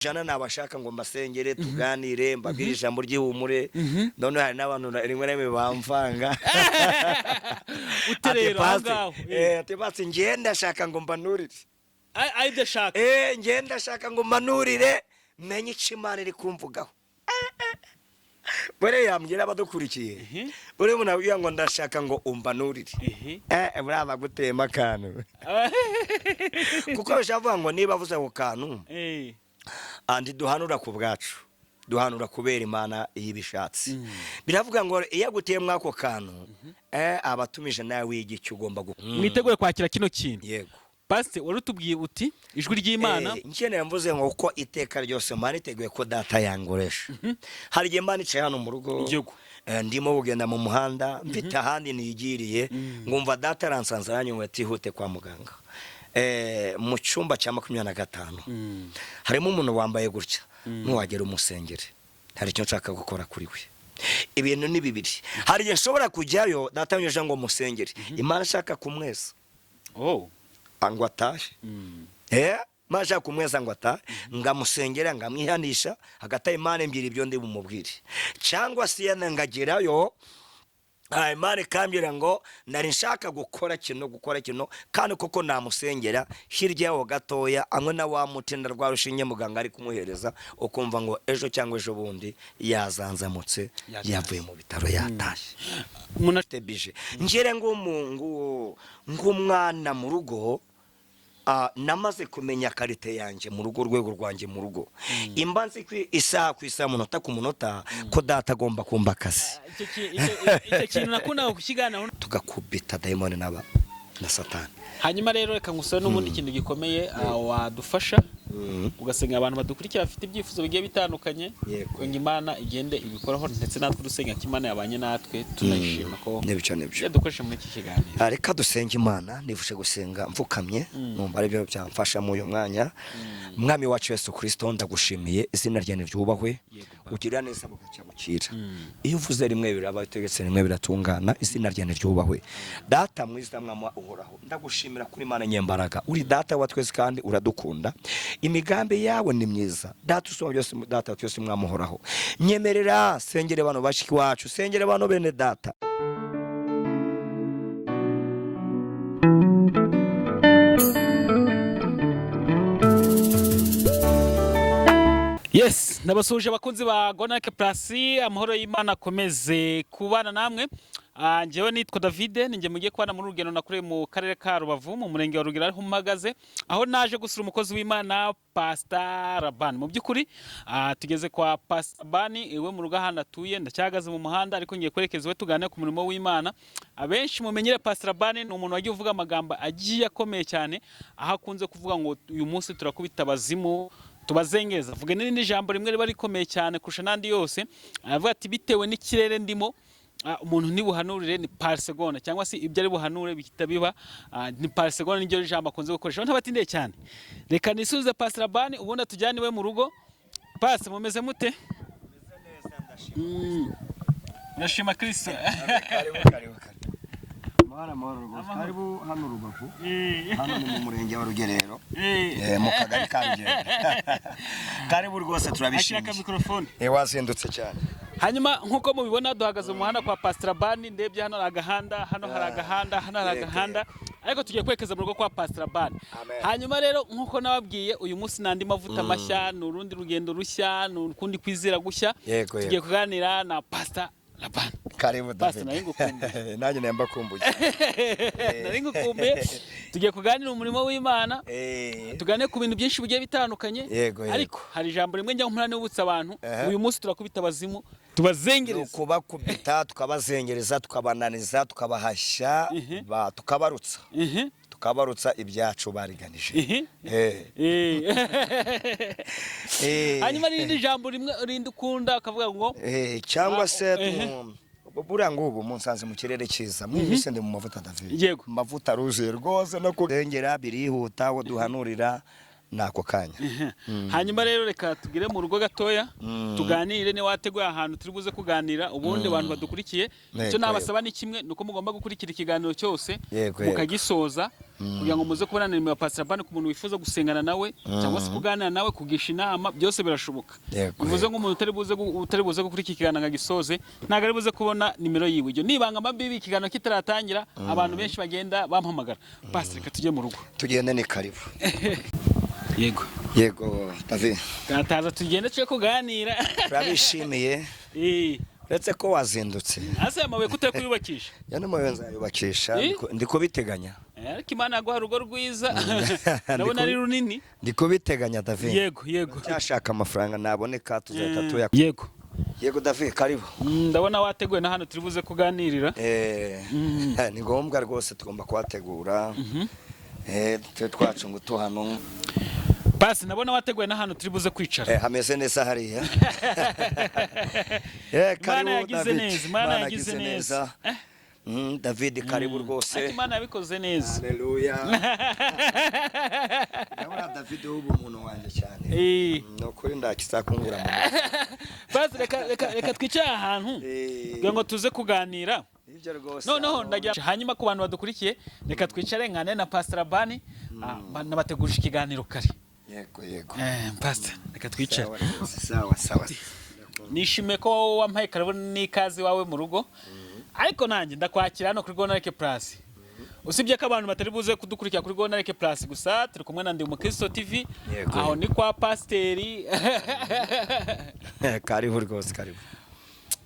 jana nabashaka ngo mbasengere tuganire mbabwire ijambo ry'ihumure none hari n'abantu rimwe na rimwe bamvanga uterera ngaho ati basi ngenda shaka ngo mbanurire ayide shaka ngenda shaka ngo mbanurire menye icimana iri kumvugaho bore yambwira abadukurikiye bore munabwiye ngo ndashaka ngo umbanurire buraba gutema kantu kuko bishavuga ngo niba avuze ku kantu andi duhanura ku bwacu duhanura kubera Imana y'ibishatsi biravuga ngo iyo guteye mwako kantu abatumije nawe w'igicyo ugomba gukora mwiteguye kwakira kino kintu yego pastor warutubwiye uti ijwi ry'Imana nkeneye mvuze ngo uko iteka ryose Imana iteguye ko data yangoresha hari igihe Imana icaye hano mu rugo ndimo bugenda mu muhanda mfite ahandi nigiriye ngumva data aransanze aranyumwe atihute kwa muganga mu cyumba cya 25 harimo umuntu wambaye gutya nuwagera umusengere hari icyo nshaka gukora kuri we ibintu ni bibiri hari igihe nshobora kujyayo data yanyuje ngo musengere Imana shaka kumweza ngo atahe maja kumweza ngo atahe ngamusengera ngamwihanisha hagati Imana ebyiri ibyo ndi bumubwire cyangwa se yanangagerayo Imana kambira ngo nari nshaka gukora kino kandi koko namusengera hirya yaho gatoya amwe na wa mutinda rwa rushinye muganga ari kumuhereza ukumva ngo ejo cyangwa ejo bundi yazanzamutse yavuye mu bitaro yatashye munatebije ngere ngo ngumwana mu rugo namaze kumenya karite yanje mu rugo rwego rwanje mu rugo imbanzi isaha ku isaha munota ku munota ko data agomba kumba akazi icyo kintu nakunda kukigana tugakubita daimoni na satani hanyuma rero reka ngusaba n'ubundi kintu gikomeye wadufasha ugasenga abantu badukurikira bafite ibyifuzo bigiye bitandukanye ngo Imana igende ibikoraho ndetse natwe dusenga Imana yabanye natwe tunashima ko dukoresha muri iki kiganiro reka dusenga Imana nifushe gusenga mfukamye numva ari byo byamfasha mu uyu mwanya mwami wacu Yesu Kristo ndagushimiye izina ryawe ryubahwe ugira neza bugacyabukira iyo uvuze rimwe biraba itegetse rimwe biratungana izina ryawe ryubahwe data mwiza mwama uhoraho ndagushimira kuri Imana nyembaraga uri data wa twese kandi uradukunda imigambi yawe ni myiza data usoma byose data twese mwamuhoraho nyemerera sengere abantu bashiki wacu sengere abantu bene data yes nabasuje abakunzi ba Gonake Plus amahoro y'Imana akomeze kubana namwe njyewe nitwa David ninjye mugiye kubana muri urugendo nakure mu karere ka Rubavu mu murenge wa Rugira aho mpagaze aho naje gusura umukozi w'Imana Pastor Laban mu byukuri tugeze kwa Pastor Laban iwe mu rugo hano atuye ndacyagaze mu muhanda ariko ngiye kwerekeza we tugane ku murimo w'Imana abenshi mumenyere Pastor Laban ni umuntu wagiye uvuga amagambo agiye akomeye cyane aho akunze kuvuga ngo uyu munsi turakubita abazimu tubazengeza vuga n'indi jambo rimwe riba rikomeye cyane kurusha nandi yose avuga ati bitewe n'ikirere ndimo umuntu nibuhanurire ni par seconde cyangwa se ibyo ari buhanure bihita biba ni par seconde n'iryo jambo akunze gukoresha ntabatindeye cyane reka nisubize Pastor Laban ubundi tujyane we mu rugo Pastor mumeze mute nashima Kristo karibu hano Rubavu hano ni mu murenge wa Rugerero mu kagari ka Rugerero karibu rwose turabishimiye ashaka mikrofone wazindutse cyane hanyuma nkuko mubibona duhagaze mu muhanda kwa Pastor Laban ndebye hano agahanda hano hari agahanda hano hari agahanda ariko tugiye kwekeza mu rugo kwa Pastor Laban hanyuma rero nkuko nababwiye uyu munsi nandi mavuta mashya n'urundi rugendo rushya n'ukundi kwizera gushya tugiye kuganira na Pastor Laban karibu David nanjye namba kumbuye nari ngukumbuye tugiye kuganira umurimo w'Imana tugane ku bintu byinshi bigiye bitandukanye ariko hari ijambo rimwe njya nkumurane ubutsa abantu uyu munsi turakubita abazimu tubazengereza kubakubita tukabazengereza tukabananiza tukabahashya tukabarutsa tukabarutsa ibyacu bariganije hanyuma n'indi jambo rimwe rindi ukunda akavuga ngo cyangwa se buriya ngubu munsanze mu kirere cyiza mwese ndi mu mavuta David yego mavuta ruje rwose no kurengera birihuta wo duhanurira nako kanya. Hanyuma rero reka tugire mu rugo gatoya tuganire ne wateguye ahantu turi buze kuganira ubundi abantu badukurikiye icyo nabasaba ni kimwe nuko mugomba gukurikira ikiganiro cyose mukagisoza kugira ngo muze kubona nimero ya Pastor Ban ku muntu wifuza gusengana nawe cyangwa se kuganira nawe kugisha inama byose birashoboka. Bivuze ngo umuntu utari buze gukurikira ikiganiro ngagisoze ntago ari buze kubona nimero yiwe. Ibyo nibanga mabibi ikiganiro kitaratangira abantu benshi bagenda bampamagara. Pastor reka tujye mu rugo. Tugende ni karibu. Yego David. Gataza tugende cyo kuganira. Turabishimiye. Uretse ko wazindutse. Ase amabuye kutari kuyubakisha. Yani amabuye nzayubakisha ndiko biteganya. Ariko Imana yaguha urugo rwiza. Ndabona ari runini. Ndiko biteganya David. Yego. Cyashaka amafaranga naboneka tuzahita tuya. Yego David karibu. Ndabona wateguye na hano turi buze kuganirira. Ni ngombwa rwose tugomba kwategura. Twacu ngo tuhano. Basi nabona wateguye na hano turi buze kwicara. Hameze neza hariya. Mana yagize neza. David karibu rwose. Imana yabikoze neza. Haleluya. Ndabona David ubu umuntu wanje cyane. No kuri ndakisakungura mu. Basi reka twicara ahantu kugira ngo tuze kuganira. Ibyo rwose. No ndagira hanyuma ku bantu badukurikiye reka twicare nkane na Pastor Ban nabateguje ikiganiro kare. Yego. Pastor reka twicare. Sawa. Nishime ko wampaye karibu n'ikazi wawe mu rugo. Ariko nanjye ndakwakira no kuri Gonareke Plus. Usibye ko abantu batari buze kudukurikira kuri Gonareke Plus gusa turi kumwe na Ndi Umukristo TV. Aho ni kwa Pasteri. Karibu rwose karibu.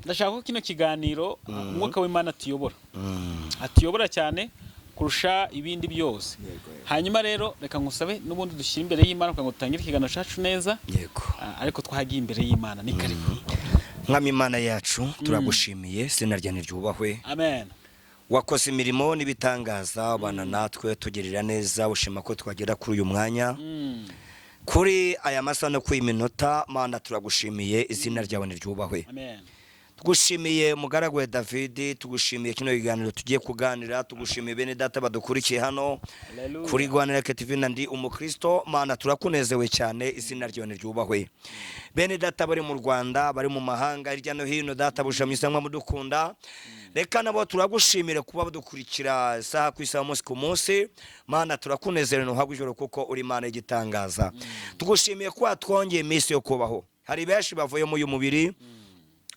Ndashaka ko kino kiganiro umwuka w'Imana atuyobora cyane kurusha ibindi byose. Hanyuma rero reka ngusabe n'ubundi dushyira imbere y'Imana kugira ngo tutangire ikiganiro cyacu neza. Ariko twahagiye imbere y'Imana ni karibu. Mwami Imana yacu turagushimiye sina rya niryubahwe. Amen. Wakoze imirimo n'ibitangaza abana natwe tugirira neza ushima ko twagera kuri uyu mwanya. Kuri aya masaha no ku iminota Mana turagushimiye izina ryawe niryubahwe. Amen. Tugushimiye mugaragwe David, tugushimiye kino kiganiro tugiye kuganira, tugushimiye bene data badukurikiye hano kuri Gonareke TV na Ndi Umukristo. Mana turakunezewe cyane izina ryawe niryubahwe. Bene data bari mu Rwanda bari mu mahanga hirya no hino data bushamisa mwa mudukunda. Reka nabo turagushimire kuba badukurikira isaha ku isaha umunsi ku munsi. Mana turakunezerewe no hagujoro kuko uri Imana igitangaza. Tugushimiye ko twongeye iminsi yo kubaho. Hari benshi bavuye mu mubiri.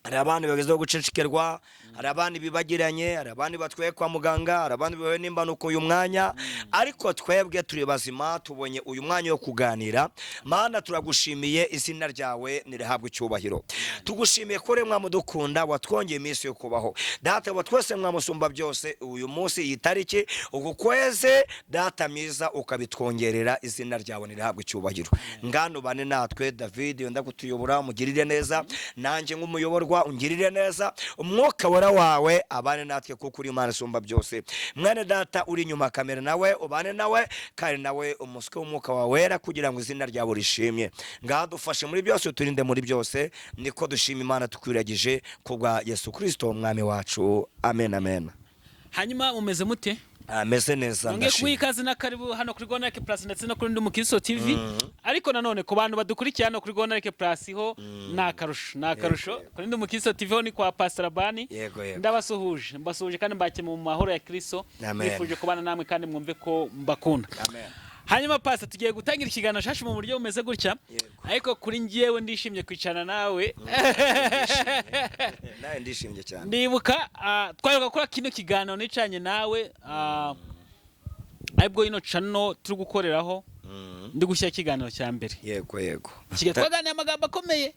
Hari abandi bagezeho gucecekerwa, hari abandi bibagiranye, hari abandi batweye kwa muganga, hari abandi bawe n'imbanuko uyu mwanya, ariko twebwe turi bazima tubonye uyu mwanya wo kuganira. Mana turagushimiye izina ryawe nirihabwe icyubahiro. Tugushimiye ko remwa mudukunda watwongeye iminsi yo kubaho. Data wa twese mwamusumba byose uyu munsi iyi tariki ugukweze data myiza ukabitwongerera izina ryawe nirihabwe icyubahiro. Ngano bane natwe David yonda kutuyobora mugirire neza nanjye nk'umuyoborwa ungirire neza umwuka wera wawe abane natwe kuko uri Imana isumba byose. Mwene data uri nyuma kamera nawe ubane nawe kandi nawe umuswe w'umwuka wawe wera kugira ngo izina ryawe rishimye. Ngaho dufashe muri byose turinde muri byose niko dushima Imana tukwiragije kubwa Yesu Kristo umwami wacu. Amen. Hanyuma mumeze mute? Ameze neza ndashimye. Ngiye kuikaze na karibu hano kuri Gonareke Plus ndetse no kuri Ndi Umukristo TV. Ariko nanone ku bantu badukurikiye hano kuri Gonareke Plus ho nakarusho. Kuri Ndi Umukristo TV ho ni kwa Pastor Ban. Mbasuhuje kandi mbake mu mahoro ya Kristo. Nifuje kubana namwe kandi mwumve ko mbakunda. Amen. Hanyuma Pastor tugiye gutangira ikiganiro shashi mu buryo bumeze gutya. Ariko kuri ngiyewe ndishimye kwicana nawe. Nawe ndishimye cyane. Ndibuka twayoga kuri kino kiganiro nicanye nawe ayibwo ino channel turi gukoreraho ndi gushyira ikiganiro cya mbere. Yego. Kigatwaganira amagambo akomeye.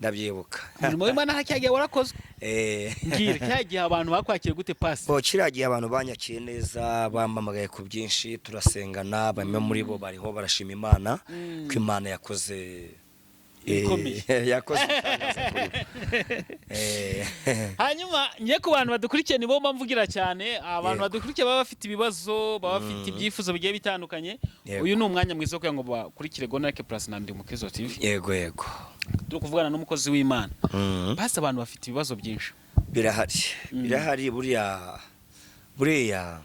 Ndabyibuka. Umurimo w'Imana hakyagiye warakozwe. Ngire cyagiye abantu bakwakira gute Pastor? Bo kiragiye abantu banyakiye neza bamamagaye ku byinshi turasengana bamwe muri bo bariho barashima Imana ko Imana yakoze hanyuma ngiye ku bantu badukurikiye nibo mvugira cyane abantu badukurikiye baba bafite ibibazo baba bafite ibyifuzo bigiye bitandukanye. Uyu ni umwanya mwiza kugira ngo bakurikire Gonareke Plus na Ndi Umukristo TV. Yego turi kuvugana n'umukozi w'Imana. Basi abantu bafite ibibazo byinshi birahari buriya buriya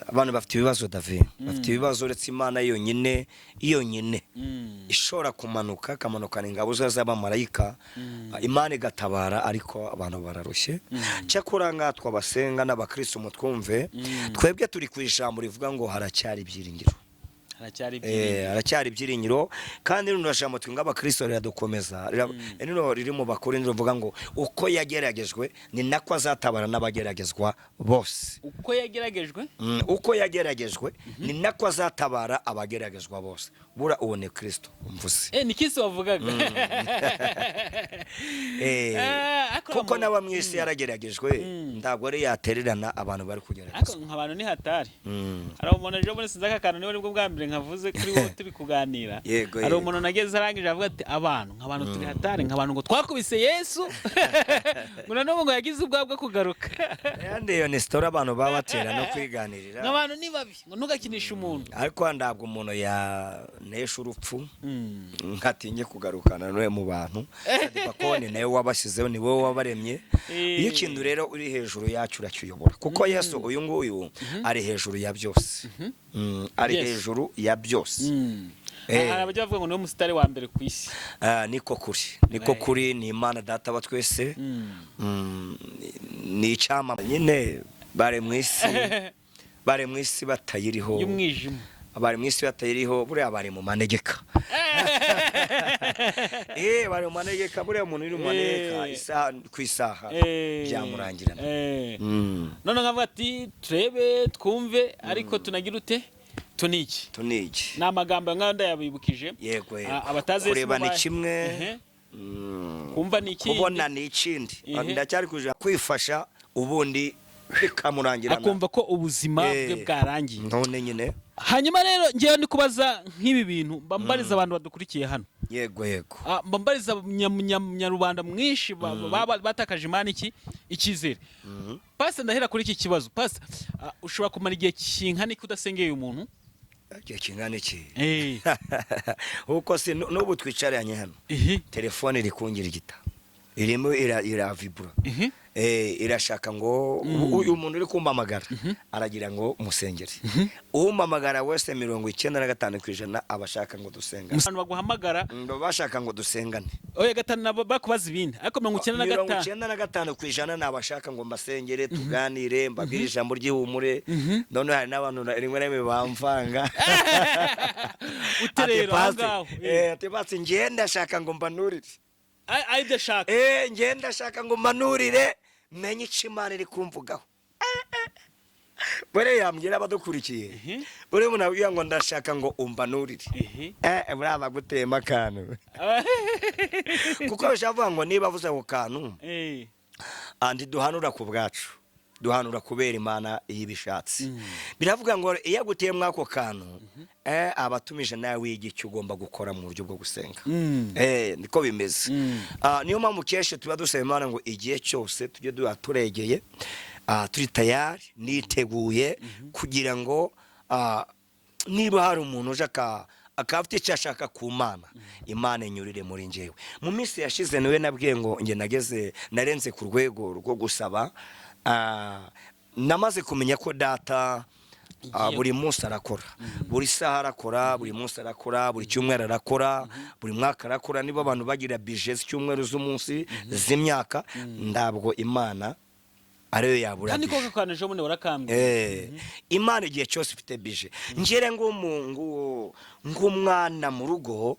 abantu bafite ibibazo David bafite ibibazo uretse Imana yonyine ishobora kumanuka kamanukana ingabo z'abamarayika Imana igatabara ariko abantu bararushye cyakora ngatwa basenga n'abakristo mutwumve twebwe turi ku ijambo rivuga ngo haracyari ibyiringiro haracyari ibyiringiro kandi runo jambo twinga abakristo riradukomeza rino riri mu Bakorinto ruvuga ngo uko yageragejwe ni nako azatabara n'abageragezwa bose uko yageragejwe ni nako azatabara abageragezwa bose bura uwo ni Kristo umvuze ni kisi wavugaga kuko nawe mwisi yarageragejwe ntabwo ari yatererana abantu bari kugeragezwa nk'abantu ni hatari ari umuntu ejo muri sinzaka kantu niwe nibwo bwa mbere nkavuze kuri wowe turi kuganira ari umuntu nageze arangije avuga ati nk'abantu turi hatari nk'abantu ngo twakubise Yesu ngo nanone ngo yagize ubwabwo kugaruka yandi iyo ni story abantu baba batera no kwiganirira nk'abantu ni babi ngo ntugakinishe umuntu ariko ndabwo umuntu yanesha urupfu nkatinye kugarukana noye mu bantu bakone nayo wabashizeho ni wowe wabaremye iyo kintu rero uri hejuru yacu uracyuyobora kuko Yesu uyu nguyu ari hejuru ya byose ari hejuru ya byose abajya bavuga ngo niwe musitari wa mbere ku isi niko kuri ni Imana data wa twese ni icyama nyine bare mu isi batayiriho y'umwijima bari mu isi batayiriho buriya bari mu manegeka bari mu manegeka buriya umuntu uri mu manegeka isaha ku isaha byamurangirana none nkavuga ati turebe twumve ariko tunagira ute tuniki ni amagambo nk'ayo ndayabibukije yego abatazi kureba ni kimwe kumva ni ikindi kubona ni ikindi ndacyari kuja kwifasha ubundi bikamurangirana akumva ko ubuzima bwe bwarangiye none nyine hanyuma rero ngiye ndi kubaza nk'ibi bintu mbambariza abantu badukurikiye hano yego mbambariza nyarubanda mwinshi batakaje Imana icyizere Pastor ndahera kuri iki kibazo Pastor ushobora kumara igihe kinkana iki udasengeye umuntu igihe kingana iki uko si n'ubu twicaranye hano telefone iri kungira igita irimo iravibura irashaka ngo uyu muntu uri kumpamagara aragira ngo musengere umpamagara wese 95% abashaka ngo dusenga abantu baguhamagara bashaka ngo dusengane oya gatanu bakubaza ibindi ariko 95% nabashaka ngo mbasengere tuganire mbabwire ijambo ry'ihumure none hari n'abantu rimwe rimwe bamvanga uterero ngaho ati basi ngenda shaka ngo mbanurire ndashaka ngenda shaka ngo mbanurire menye Imana iri kumvugaho bure yambwira abadukurikiye bure munabwiye ngo ndashaka ngo umbanurire buraba gutema kantu kuko bishavuga ngo niba vuze ku kantu andi duhanura ku bwacu duhanura kubera Imana yibishatsi biravuga ngo iyo guteye mwako kantu abatumije nawe w'igiki ugomba gukora mu buryo bwo gusenga niko bimeze niyo mpamvu keshe tuba dusaba Imana ngo igihe cyose tujye turegeye turi tayari niteguye kugira ngo niba hari umuntu uje akafite icyo ashaka ku Mana Imana inyurire muri njyewe mu minsi yashize niwe nabwiye ngo nge narenze ku rwego rwo gusaba namaze kumenya ko data buri munsi arakora buri saha arakora buri munsi arakora buri cyumweru arakora buri mwaka arakora niba abantu bagira budget cyumweru z'umunsi z'imyaka ndabwo Imana ariyo yabura kandi koko kaneje mune warakambye Imana igihe cyose ifite budget ngere ng'umwana mu rugo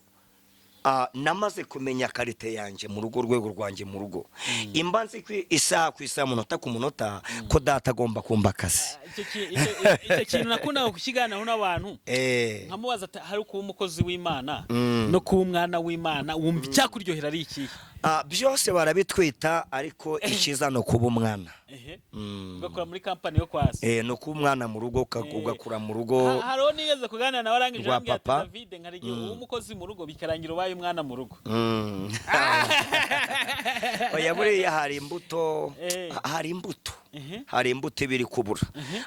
namaze kumenya karite yanjye mu rugo rwego rwanjye mu rugo imbanzi isaha ku isaha munota ku munota ko data agomba kumba akazi icyo kintu nakunda kukiganiraho n'abantu nkamubaza hari kuba umukozi w'Imana no kuba umwana w'Imana wumva icyakuryohera ari iki byose barabitwita ariko ikiza no kuba umwana ugakora muri company yo kwasi no kuba umwana mu rugo ugakura mu rugo hariho nigeze kuganira na warangije ambwira ati David nkarigiye umukozi mu rugo bikarangira ubaye umwana mu rugo oya buriya hari imbuto hari imbuto ibiri kubura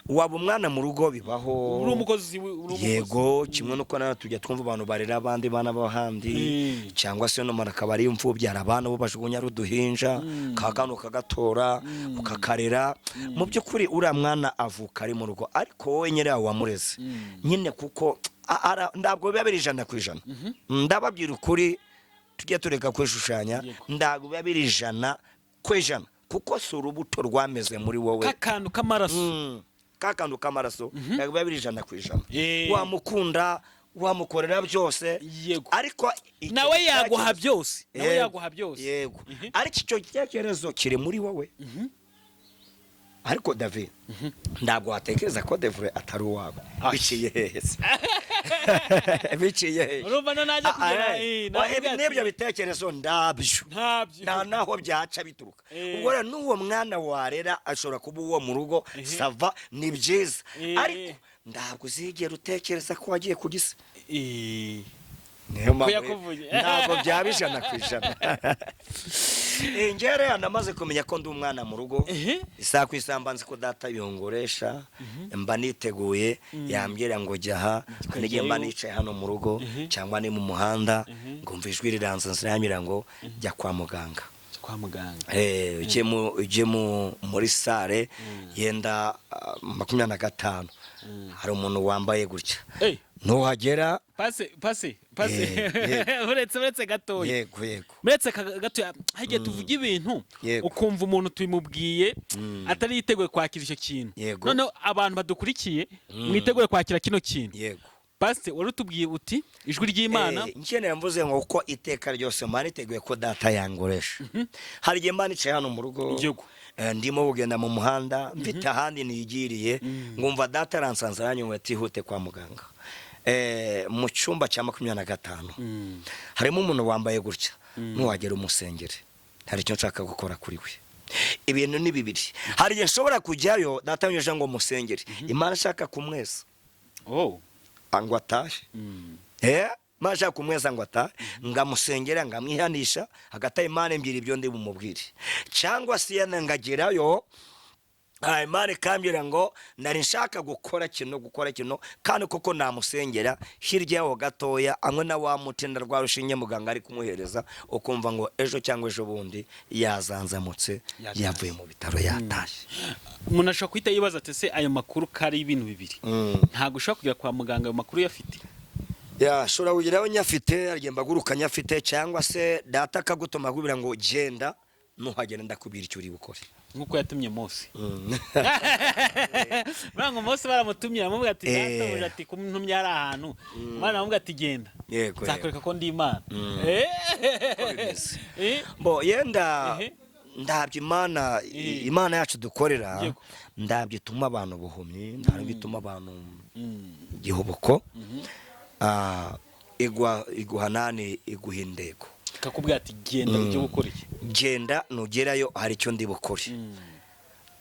waba umwana mu rugo bibaho uri umukozi yego kimwe nuko nawe tujya twumva abantu barera abandi bana b'ahandi cyangwa se no akaba ari imfubyi hari abana bo bajugunya ruduhinja kakano kagatora ukakarera mu by'ukuri uriya mwana avuka ari mu rugo ariko wowe nyine wamureze nyine kuko ntabwo biba biri 100%. Ndababwira ukuri tujye tureka kwishushanya ntabwo biba biri 100% kuko si urubuto rwameze muri wowe kakantu k'amaraso ntabwo biba biri 100%. Wamukunda wamukorera byose ariko nawe yaguha byose yego ariko icyo gitekerezo kiri muri wowe ariko David ntabwo watekereza ko Devre atari uwawe biciye heza biciye heza urumva najya kugera n'ibyo bitekerezo ndabyo nta naho byaca bituruka ubwo rero n'uwo mwana warera ashobora kuba uwo mu rugo sava ni byiza ariko ntabwo uzigera utekereza ko wagiye kugisa ntabwo byaba 100%. Ingere anamaze kumenya ko ndi umwana mu rugo isa ku isambanze ko data yongoresha mba niteguye yambwira ngo jyaha nige mba nicaye hano mu rugo cyangwa ni mu muhanda ngumva ijwi riranzanzira yanyura ngo jya kwa muganga uje muri sare yenda 25 hari umuntu wambaye gutya nuhagera pase uretse gatoya yego uretse gatoya hagiye tuvuga ibintu ukumva umuntu tuyimubwiye atari yiteguye kwakira icyo kintu noneho abantu badukurikiye mwiteguye kwakira kino kintu pase warutubwiye uti ijwi ry'Imana nkenera mvuze ngo uko iteka ryose mari teguye ko data yangoresha hari igihe mba nicaye hano mu rugo ndimo bugenda mu muhanda mfite ahandi nigiriye ngumva data aransanze aranyumva atihute kwa muganga mu cyumba cya 25 harimo umuntu wambaye gutya nuwagera umusengere hari icyo nshaka gukora kuri we ibintu ni bibiri hari igihe nshobora kujyayo data yanyuje ngo musengere Imana ashaka kumweza ngo atahe masha kumweza ngo atahe ngamusengera ngamwihanisha hagata Imana ebyiri ibyo ndi bumubwire cyangwa se yanangagerayo Imana kambira ngo nari nshaka gukora kino kandi koko namusengera hirya yaho gatoya amwe na wa mutinda rwa rushinge muganga ari kumuhereza ukumva ngo ejo cyangwa ejo bundi yazanzamutse yavuye mu bitaro yatashye umuntu ashobora kwita yibaza ati se ayo makuru kari ibintu bibiri ntago ushaka kujya kwa muganga ayo makuru yafite shora ugiraho nyafite arigenda guruka nyafite cyangwa se data akagutuma kubira ngo genda nuhagenda ndakubira icyo uri bukore nkuko yatumye Mose bango Mose baramutumye amubwira ati data ati kuntumye ari ahantu Imana amubwira ati genda nzakoreka ko ndi Imana bo yenda ndabye Imana yacu dukorera ndabye tuma abantu buhumye ndabye bituma abantu gihubuko iguhanani iguhindego kakubwira ati genda ujye gukora iki genda nugerayo hari icyo ndi bukore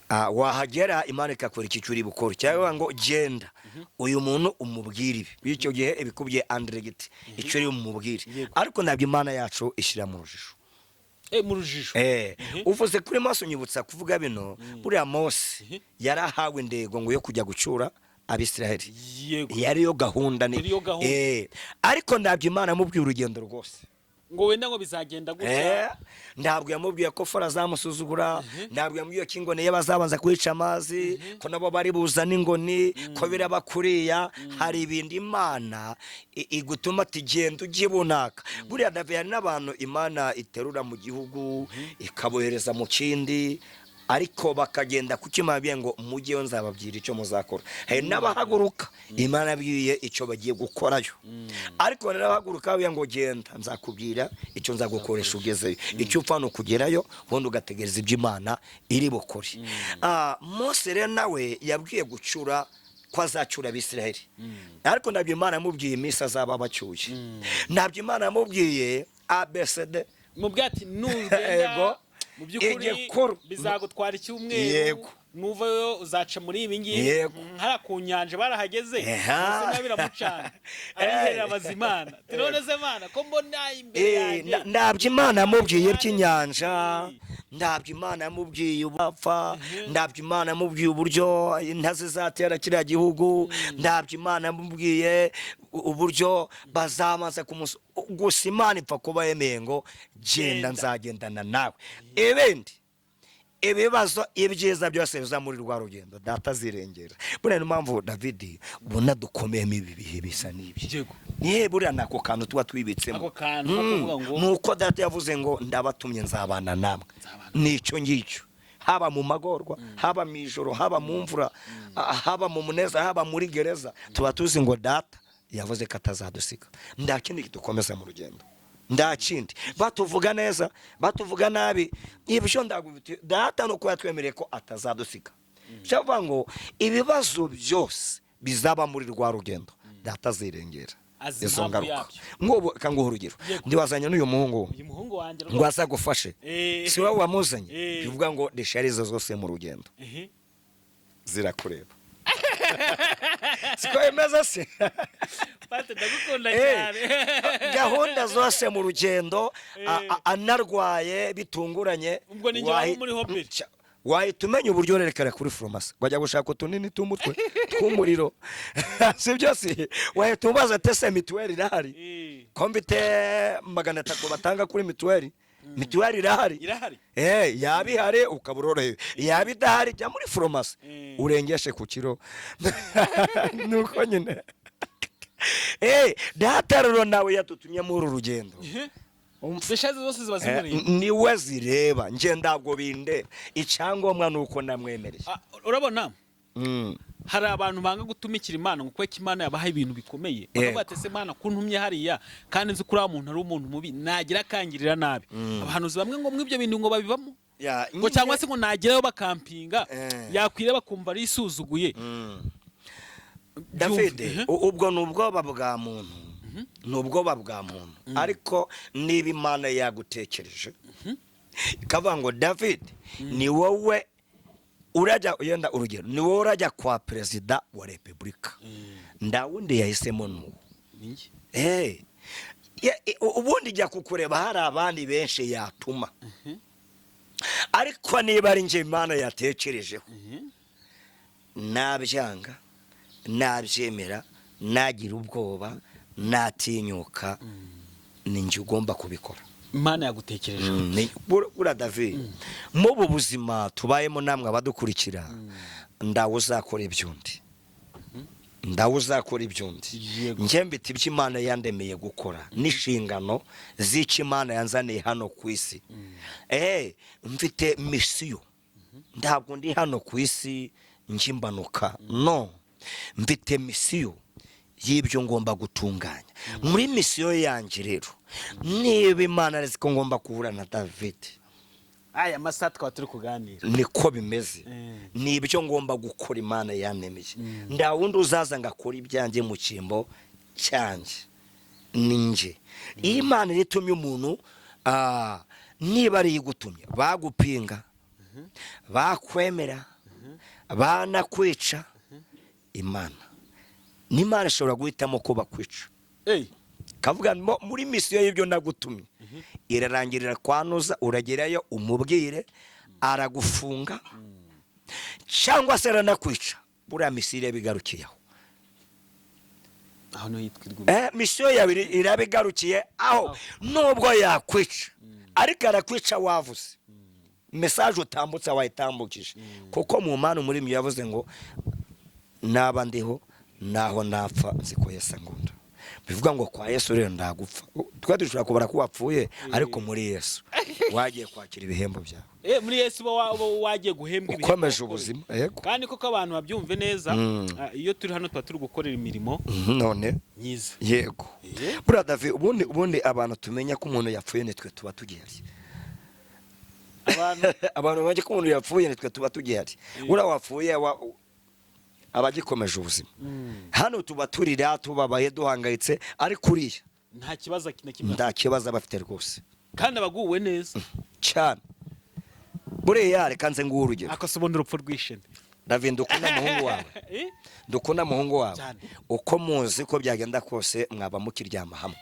wahagera Imana ikakora iki cyuri bukore cyangwa ngo genda uyu muntu umubwire ibi bityo gihe ibikubye Andregiti icyo ari umubwire ariko nabyo Imana yacu ishira mu rujijo mu rujijo uvuze kuri Mose unyibutsa kuvuga bino buriya Mose yarahawe indego ngo yo kujya gucura Abisiraheli yari yo gahunda ni ariko nabyo Imana mubwira urugendo rwose ngo wenda ngo bizagenda gutya ntabwo yamubwiye ko Fara zamusuzugura ntabwo yamubwiye ko ingone y'abazabanza kwica amazi ko nabo bari buzana ingoni ko birabakuriya hari ibindi Imana igutuma ati genda ujye bunaka buriya David n'abantu Imana iterura mu gihugu ikabohereza mu kindi ariko bakagenda kukimabiye ngo mujyeyo nzababwira icyo muzakora hari n'abahaguruka Imana biye icyo bagiye gukorayo ariko n'abahaguruka biye ngo genda nzakubwira icyo nzagukoresha ugezeyo icyo upfa no kugerayo ubundi ugategereza ibyo Imana iri bukore Mose rero nawe yabwiye gucura ko azacura Abisiraheli ariko nabyo Imana yamubwiye iminsi azaba bacyuye nabyo Imana yamubwiye ABCD mubwati nugenda mu by'ukuri bizagutwara icyumweru nuvayo uzaca muri ibi ngibi nkara ku nyanja barahageze bose nabiramucana ariherera abazimana turoneze Imana ko mbona imbere yanjye nabyo Imana yamubwiye by'inyanja ndabyo Imana yamubwiye ubapfa, ndabyo Imana yamubwiye uburyo intazi zatera kiriya gihugu, ndabyo Imana yamubwiye uburyo bazamaze gusa Imana ipfa kuba yemeye ngo genda nzagendana nawe. Ibindi ibibazo ibyiza byose biza muri rwa rugendo data zirengera. Buriya niyo mpamvu David ubona dukomeyemo ibi bihe bisa n'ibyo. Nihe buriya nako kantu tuba twibitsemo nuko data yavuze ngo ndabatumye nzabana namwe. Nicyo ngicyo, haba mu magorwa, haba mu ijoro, haba mu mvura, haba mu muneza, haba muri gereza, tuba tuzi ngo data yavuze ko atazadusiga. Ndakindi dukomeza mu rugendo, ndakindi batuvuga neza batuvuga nabi, ibyo ndagufite data no kuba twemereye ko atazadusiga. Cyangwa ngo ibibazo byose bizaba muri rwa rugendo data zirengera izo ngaruka. Ngobo kanguha urugero, ndiwazanye n'uyu muhungu wanje ngo asagufashe, si wowe wamuzanye, bivuga ngo desharizo zose mu rugendo zirakureba. Siko imeze se Pate ndagukunda cyane. Gahunda zose mu rugendo anarwaye bitunguranye, ubwo ninjye wari muri hobby wahita umenya uburyo urerekana kuri farumasi wajya gushaka utunini tw'umutwe tw'umuriro, si byose wahita ubaza tese mituweli irahari ko mfite 300 batanga kuri mituweli. Mituweli irahari, yaba ihari ukaba urorohewe, yaba idahari jya muri farumasi urengeshe ku kiro. Nuko nyine data rero nawe yatutumye muri uru rugendo. Deshaze zose ziba zimuri niwe zireba, nje ndabwo bindeba, icyangombwa nuko namwemereye. Urabona hari abantu banga gutumikira Imana ngo kweka Imana yabaha ibintu bikomeye, bakabatese Imana kuntumye hariya kandi nzi kuri umuntu ari umuntu mubi nagira kangirira nabi. Abahanuzi bamwe ngo mwibyo bintu ngo babibamo ngo cyangwa se ngo nagerayo bakampinga yakwire bakumva ari isuzuguye. David ubwo nubwoba bwa muntu, nubwoba bwa muntu, ariko niba Imana yagutekereje ikavuga ngo David ni wowe urajya yenda urugero, ni wowe urajya kwa perezida wa repubulika, ndawundi yahisemo n'uwo ubundi jya kukureba hari abandi benshi yatuma, ariko niba ari nje Imana yatekerejeho nabyanga nabyemera nagira ubwoba natinyuka, ni nje ugomba kubikora. Imana yagutekereje bura David mu buzima tubayemo namwe abadukurikira, ndawo uzakora ibyundi, ndawo uzakora ibyundi. Nje mbite iby'Imana yandemeye gukora n'inshingano z'iki Imana yanzaniye hano ku isi. Mfite misiyo, ntabwo ndi hano ku isi njimbanuka, no, mfite misiyo y'ibyo ngomba gutunganya. Muri misiyo yanjye rero niba Imana ariko ko ngomba kuhura na David, aya masata kwa turi kuganira niko bimeze, nibyo ngomba gukora Imana yanemeye. Ndawundi uzaza ngakora ibyanjye mu cyimbo cyanje ninje. Imana ritumye umuntu niba ari igutumye bagupinga, bakwemera, banakwica, Imana ishobora guhitamo ko bakwica. Kavuga muri misiyo y'ibyo nagutumye irarangirira kwanuza, uragerayo umubwire aragufunga cyangwa se aranakwica, buriya misiyo irabigarukiyeho. Misiyo yabiri irabigarukiye aho, nubwo yakwica ariko arakwica wavuze message utambutsa wayitambukije, kuko mu Mana muri mwe yavuze ngo naba ndiho naho napfa nziko Yesu ngunda. Bivuga ngo kwa Yesu rero ndagupfa, twa dushobora kubara ko wapfuye, ariko muri Yesu wagiye kwakira ibihembo byawe. Muri Yesu wagiye guhembwa ibihembo, ukomeje ubuzima. Yego, kandi koko abantu babyumve neza. Iyo turi hano twa turi gukorera imirimo none myiza. Yego, bura David ubundi abantu tumenya ko umuntu yapfuye nitwe tuba tugihari. Abantu baje ko umuntu yapfuye nitwe tuba tugihari. Ura wapfuye abagikomeje ubuzima. Hano tuba turira tubabaye duhangayitse, ariko uriya nta kibazo kinakimwe, nta kibazo bafite rwose, kandi abaguwe neza cyane. Buriya reka nze nguhe urugero, akasubona urupfu rwishene. David ndukunda muhungu wawe, ndukunda muhungu wawe, uko muzi ko byagenda kose mwaba mukiryama hamwe,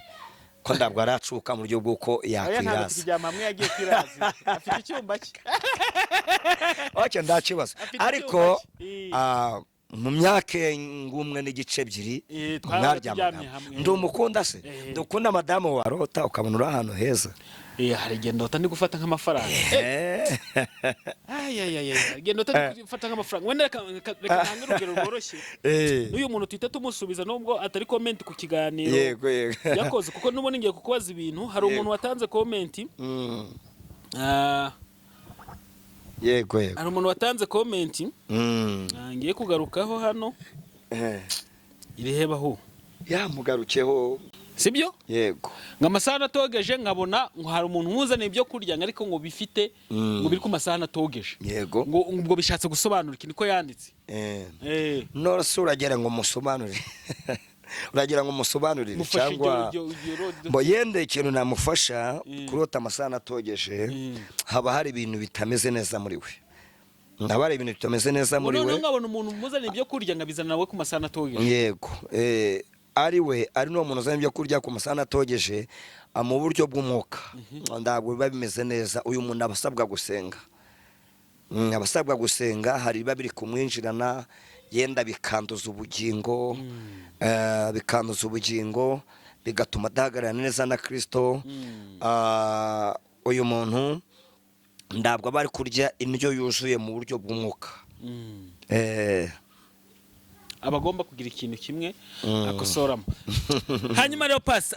ko ndabwo aracuka mu buryo bw'uko yakwiraza kijyama hamwe yagiye kwiraza afite icyumba cye oke ndakibaza ariko mu myaka ngumwe n'igice ebyiri mwaryamana ndi umukunda se ndukunda madamu warota ukabona uri ahantu heza hari igendo utandi gufata nk'amafaranga igendo utandi gufata nk'amafaranga wenda reka ntange urugero rworoshye n'uyu muntu tuhita tumusubiza nubwo atari comment ku kiganiro yakoze kuko n'ubundi ngiye kukubaza ibintu hari umuntu watanze comment yego hari umuntu watanze comment ngiye kugarukaho hano irehebaho yamugarukeho sibyo yego ng'amasaha atogeje nkabona ngo hari umuntu nkuzaniye ibyo kurya ariko ngo bifite ngo biri ku masaha atogeje yego ngo ubwo bishatse gusobanura iki niko yanditse no suragera ngo musobanurire uragira ngo musobanurire cyangwa bo yende ikintu namufasha kurota amasaha atogeje haba hari ibintu bitameze neza muri we haba hari ibintu bitameze neza muri we none ngabona umuntu muzaniye ibyo kurya ngabizana nawe ku masaha atogeje yego ari no muntu uzanye ibyo kurya ku masaha atogeje mu buryo bw'umwuka ndabwo biba bimeze neza uyu muntu abasabwa gusenga hari biba biri kumwinjirana yenda bikanduza ubugingo bigatuma adahagarara neza na Kristo uyu muntu ndabwo aba ari kurya indyo yuzuye mu buryo bw'umwuka abagomba kugira ikintu kimwe akosoramo hanyuma rero pasi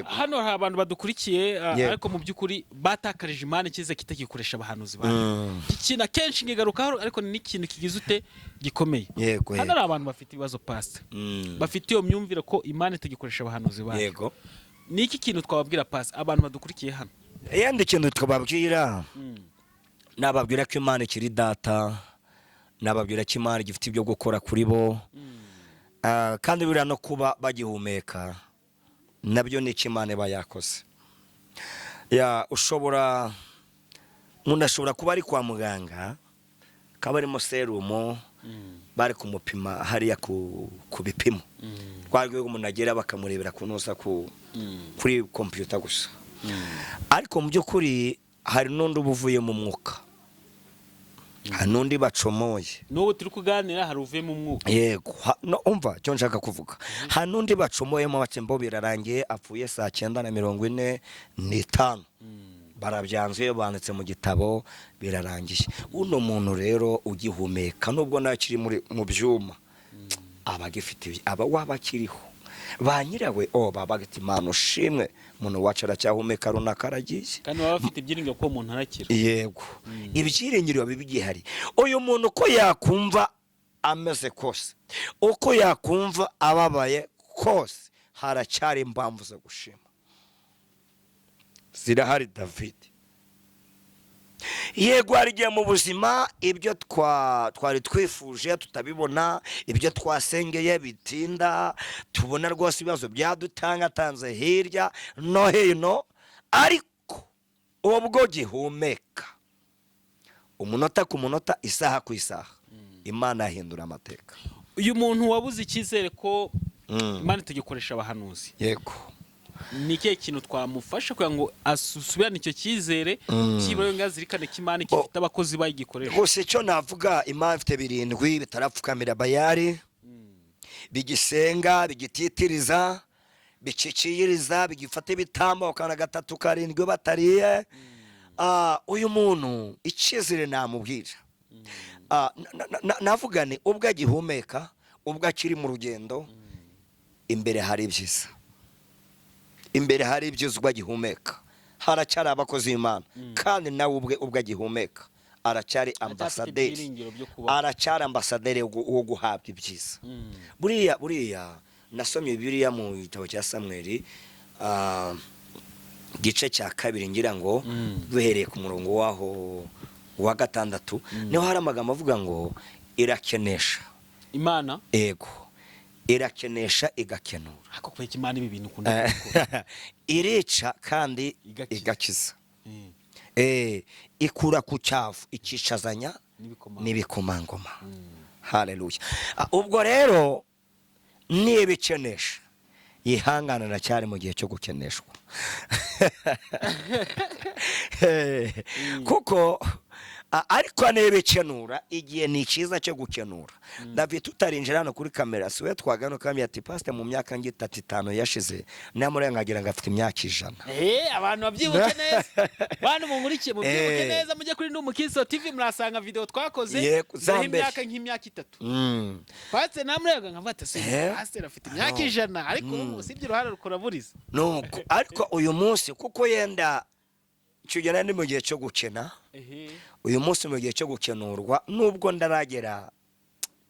hano hari abantu badukurikiye ariko mu by'ukuri batakarije imana ikize kitagikoresha abahanuzi bayo ikintu akenshi ngigarukaho ariko ni ikintu kigize ute gikomeye hano hari abantu bafite ibibazo pasi bafite iyo myumvire ko imana itagikoresha abahanuzi bayo ni iki kintu twababwira pasi abantu badukurikiye hano yandi kintu twababwira nababwira ko imana ikiri data nababwira ko imana gifite ibyo gukora kuri bo kandi biriya no kuba bagihumeka nabyo ni imana iba yakoze umuntu ashobora kuba ari kwa muganga akaba arimo serumo bari kumupima hariya ku bipimo rwa rwego umuntu agera bakamurebera kunoza kuri kompiyuta gusa ariko mu by'ukuri hari n'undi uba uvuye mu mwuka hari n'undi bacomoye n'ubu turi kuganira hari uvuye mu mwuka yego umva icyo nshaka kuvuga hari n'undi bacomoyemo bakembo birarangiye apfuye saa 9:45 barabyanzuye banditse mu gitabo birarangiye uno muntu rero ugihumeka nubwo nakiri mu byuma abagifite wabakiriho ba nyirawe babagati imana ushimwe umuntu wacu aracyahumeka runaka aragiye kandi baba bafite ibyiringiro ko umuntu arakira yego ibyiringiro biba bigihari uyu muntu uko yakumva ameze kose uko yakumva ababaye kose haracyari impamvu zo gushima zirahari David yego hari igihe mu buzima ibyo twari twifuje tutabibona ibyo twasengeye bitinda tubona rwose ibibazo byadutangatanze hirya no hino ariko ubwo gihumeka umunota ku munota isaha ku isaha imana yahindura amateka uyu muntu wabuze icyizere ko imana itagikoresha abahanuzi yego ni ikihe kintu twamufasha kugira ngo asubirane icyo cyizere cyibura ngazirikane ko imana ifite abakozi bayigikoresha gusa icyo navuga imana ifite 7 bitarapfukamira bayari bigisenga bigititiriza biciciyiriza bigifata ibitambo kana 3 7 batariye uyu muntu icyizere namubwira navugane ubwo agihumeka ubwo akiri mu rugendo imbere hari ibyiza imbere hari ibyiza ubwo agihumeka haracyari abakozi b'Imana kandi nawe ubwo agihumeka aracyari ambasaderi wo guhabwa ibyiza buriya nasomye Bibiliya mu gitabo cya Samweli gice cya 2 ngira ngo duhereye ku murongo waho wa 6 niho hari amagambo avuga ngo irakenesha Imana yego irakenesha igakenura ako kweka Imana ibi bintu ukunda irica kandi igakiza ikura ku cyavu ikicazanya n'ibikomangoma haleluya ubwo rero nibikenesha yihanganira cyari mu gihe cyo gukeneshwa kuko ariko anebekenura igihe ni cyiza cyo gukenura. David tutarinjira hano kuri kamera siwe twagano kamya ati pastor mu myaka ngitatu 5 yashize namurengagira ngo afite imyaka 100. Abantu babyibuke neza bantu mumurikiye mubyibuke neza mujye kuri Ndumukiso TV murasanga video twakoze zaho imyaka nk'imyaka 3. Pastor namurenga nkavata se pastor afite imyaka 100 ariko usibye uruhara rukora buriza nuko ariko uyu munsi kuko yenda cyugena ni mu gihe cyo gukena uyu munsi mu gihe cyo gukenurwa nubwo ndaragera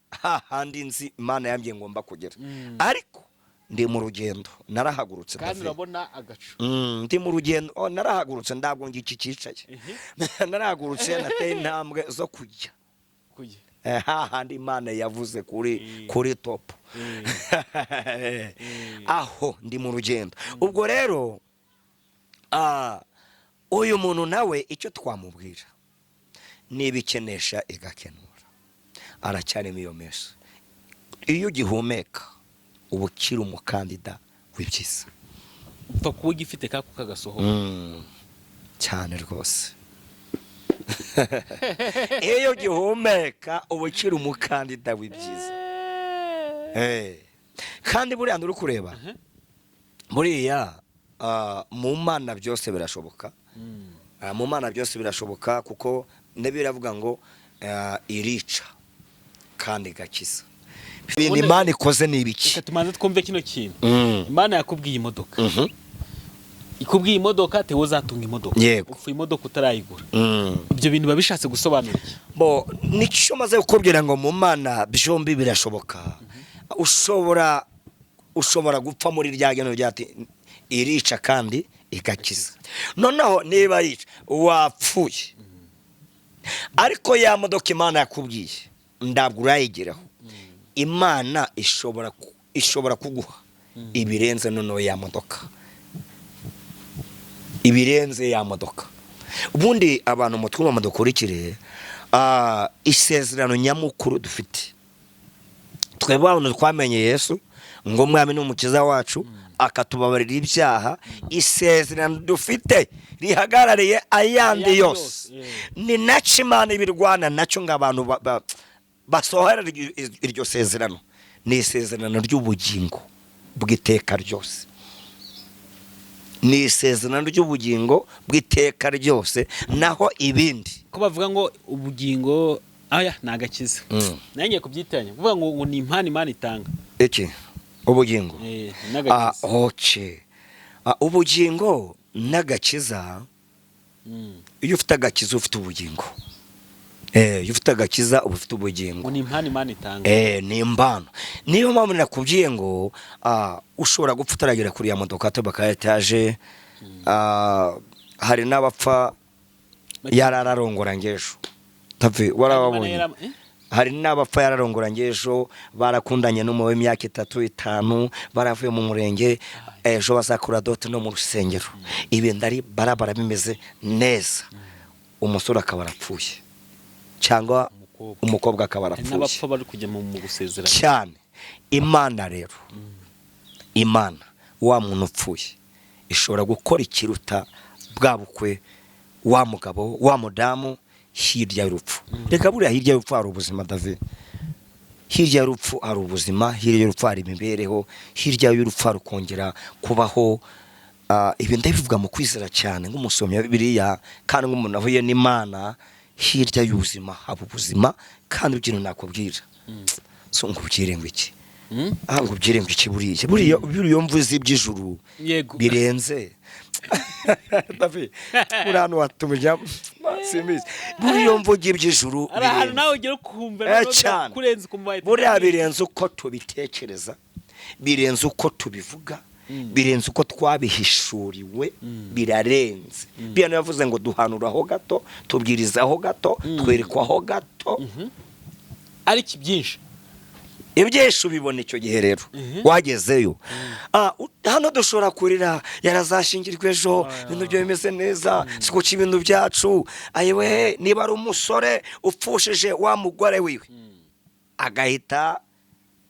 hahandi nzi Imana yambye ngomba kugera ariko ndi mu rugendo narahagurutse kandi urabona agacu ndi mu rugendo narahagurutse ndabwo ngiki cicaye narahagurutse nateye intambwe zo kujya hahandi Imana yavuze kuri top aho ndi mu rugendo. Ubwo rero uyu muntu nawe icyo twamubwira nibikenesha igakenura aracyari miyo mesa. Iyo ugihumeka ubukira umukandida w'ibyiza upfa kuba ugifite kako kagasohoka cyane rwose. Iyo ugihumeka ubukira umukandida w'ibyiza kandi buriya nduri kureba buriya mu Mana byose birashoboka. Mu Mana byose birashoboka kuko ndabiravuga ngo irica kandi gakiza. Ibintu Imana ikoze ni ibiki? Reka tumanze twumve kino kintu. Imana yakubwiye imodoka. Ikubwiye imodoka te wozatunga imodoka. Ufu imodoka utarayigura. Ibyo bintu babishatse gusobanura iki? Bo nico maze gukubwira ngo mu Mana byombi birashoboka. Ushobora gupfa muri ryageno ryati irica kandi igakiza. Noneho niba yica wapfuye ariko ya modoka Imana yakubwiye ndabwo urayigeraho. Imana ishobora kuguha ibirenze noneho ya modoka, ibirenze ya modoka. Ubundi abantu mutwuma mudukurikire isezerano nyamukuru dufite twebwe abantu twamenye Yesu ngo mwami n'umukiza wacu akatubabarira ibyaha. Isezerano dufite rihagarariye ayandi yose ni naco Imana ibirwana naco ng'abantu basohora iryo sezerano. Ni isezerano ry'ubugingo bw'iteka ryose, ni isezerano ry'ubugingo bw'iteka ryose. Naho ibindi ko bavuga ngo ubugingo aya nagakiza nangiye kubyitanya kuvuga ngo ni impano Imana itanga iki ubugingo nagakiza. Ubugingo nagakiza. Iyo ufite agakiza ufite ubugingo. Iyo ufite agakiza uba ufite ubugingo. Ni impano Imana itanga. Ni impano. Niyo mpamvu nakubwiye ngo ushobora gupfa utaragera kuri ya modoka tobaka etaje. Hari n'abapfa yarararongora ngejo tavi warababonye. Hari n'abapfa yararongora ngejo barakundanye n'umuwe imyaka 3 5 baravuye mu murenge ejo basakura dote no mu rusengero. Ibi ndari barabara bimeze neza. Umusore akaba arapfuye cyangwa umukobwa akaba arapfuye. N'abapfa bari kujya mu gusezerana cyane. Imana rero Imana wa muntu upfuye ishobora gukora ikiruta bwabukwe wa mugabo wa mudamu hirya y'urupfu. Reka buriya hirya y'urupfu hari ubuzima David. Hirya y'urupfu hari ubuzima, hirya y'urupfu hari imibereho, hirya y'urupfu hari kongera kubaho. Ibi ndabivuga mu kwizera cyane nk'umusomyi Bibiliya kandi nk'umuntu ahuye n'Imana. Hirya y'ubuzima haba ubuzima kandi ugira nakubwira so ngubwire ngo iki ngubwire ngo iki buriya mvuze iby'ijuru birenze David urano watumujya simbizi buriya mvuge iby'ijuru ari nawe ugira kumva kurenza kumva buriya birenze uko tubitekereza, birenze uko tubivuga, birenze uko twabihishuriwe, birarenze. Biyano yavuze ngo duhanuraho gato, tubwirizaho gato, twerekwaho gato. Ari kibyinshi ibyesho bibona icyo gihe rero wagezeyo. Hano dushobora kurira yarazashingirwe ejo ibintu byo bimeze neza siko ibintu byacu. Ayewe niba ari umusore upfushije wa mugore wiwe agahita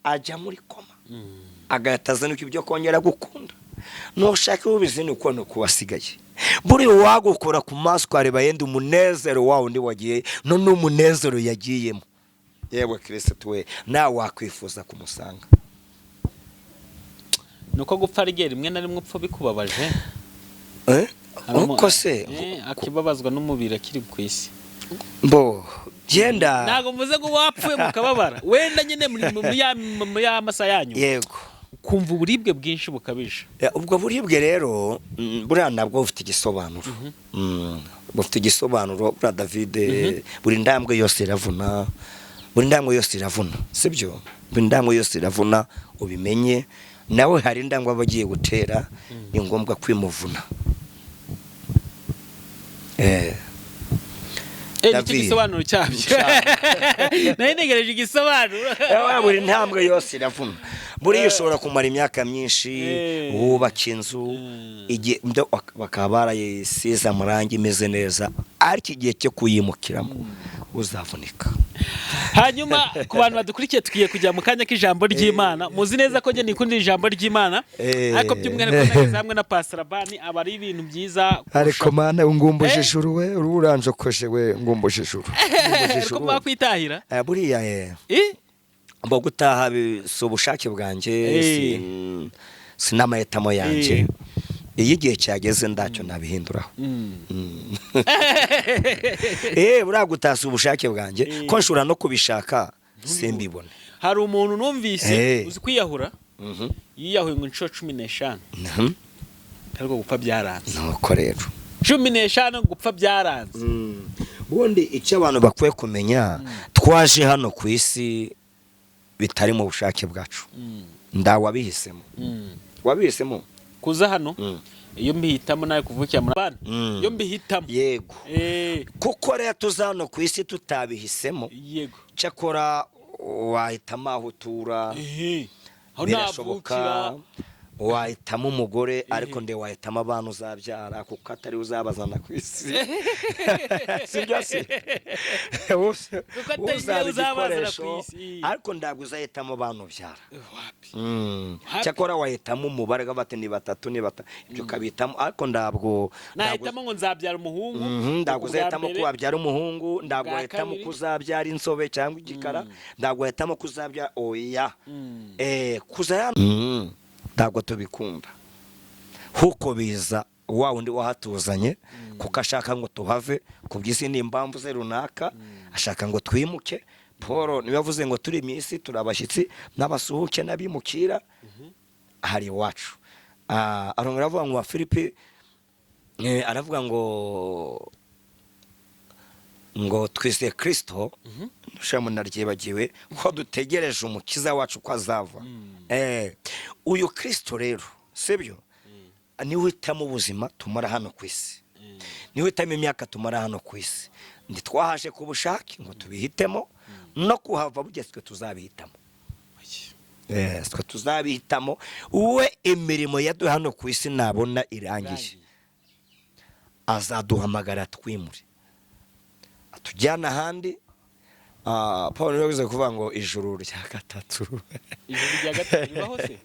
ajya muri koma agahita azanuka ibyo kongera gukunda nushaka ubizi ni uko nuko wasigaye buri wagukora ku maso ukareba yenda umunezero wawe undi wagiye none umunezero yagiyemo yewe Kristo we nawe wakwifuza kumusanga nuko gupfa rigera rimwe na rimwe upfa bikubabaje uko se akibabazwa n'umubiri akiri ku isi mbo genda ntago muze ngo wapfuye mukababara wenda nyine muri ya masa yanyu yego kumva uburibwe bwinshi bukabije ubwo buribwe rero buriya nabwo bufite igisobanuro bufite igisobanuro buriya David buri ndambwe yose iravuna buri ndambwe yose iravuna sibyo buri ndambwe yose iravuna ubimenye nawe hari indangwa bagiye gutera ni ngombwa kwimuvuna nicyo gisobanuro cyabyo nayo ntegereje igisobanuro buri ntambwe yose iravuna buriya ushobora kumara imyaka myinshi wubaka inzu bakaba barayisize amarangi imeze neza ariko igihe cyo kuyimukiramo uzavunika hanyuma ku bantu badukurikiye tugiye kujya mu kanya k'ijambo ry'Imana muzi neza ko njye nikundira ijambo ry'Imana ariko by'umwihariko nageze hamwe na Pastor Bani aba ari ibintu byiza ariko mana ngumbuje ijuru we uranjokoje we ngumbuje ijuru ko mwakwitahira buriya mbo gutaha si ubushake bwanjye sinamahitamo yanjye iyo igihe cyageze ndacyo nabihinduraho buriya gutasa ubushake bwanjye ko nshobora no kubishaka simbibone hari umuntu numvise uzi kwiyahura yiyahuye ngo inshuro 15 ariko gupfa byaranze nuko rero 15 gupfa byaranze ubundi icyo abantu bakwiye kumenya twaje hano ku isi bitari mu bushake bwacu ndawabihisemo wabihisemo kuza hano iyo mbihitamo nawe kuvukira muri abana iyo mbihitamo yego kuko rero tuzano ku isi tutabihisemo yego cyakora wahitamo aho utura birashoboka wahitamo umugore ariko nde wahitamo abantu uzabyara kuko atari uzabazana ku isi sibyo se uzabikoresho ariko ntabwo uzahitamo abantu ubyara cyakora wahitamo umubare bati ni batatu ni batatu ibyo ukabitamo ariko ntabwo nahitamo ngo nzabyara umuhungu ntabwo uzahitamo ko wabyara umuhungu ntabwo wahitamo ko uzabyara insobe cyangwa igikara ntabwo wahitamo ko uzabyara oya kuzaya ntabwo tubikunda huko biza wa wundi wahatuzanye kuko ashaka ngo tuhave ku by'isi n'impamvu ze runaka ashaka ngo twimuke Paul niwe yavuze ngo turi mu isi turabashyitsi n'abasuhuke n'abimukira hari iwacu arongera avuga ngo wa Filipi aravuga ngo twise Kristo dushamo naryibagiwe ko dutegereje umukiza wacu ko azava uyu Kristo rero sibyo niwe uhitamo ubuzima tumara hano ku isi niwe uhitamo imyaka tumara hano ku isi ntitwahaje ku bushake ngo tubihitemo no kuhava bugezwe tuzabihitamo twe tuzabihitamo we imirimo yaduha hano ku isi nabona irangiye azaduhamagara twimure atujyana ahandi Paul yavuze kuvuga ngo ijuru rya gatatu bibaho se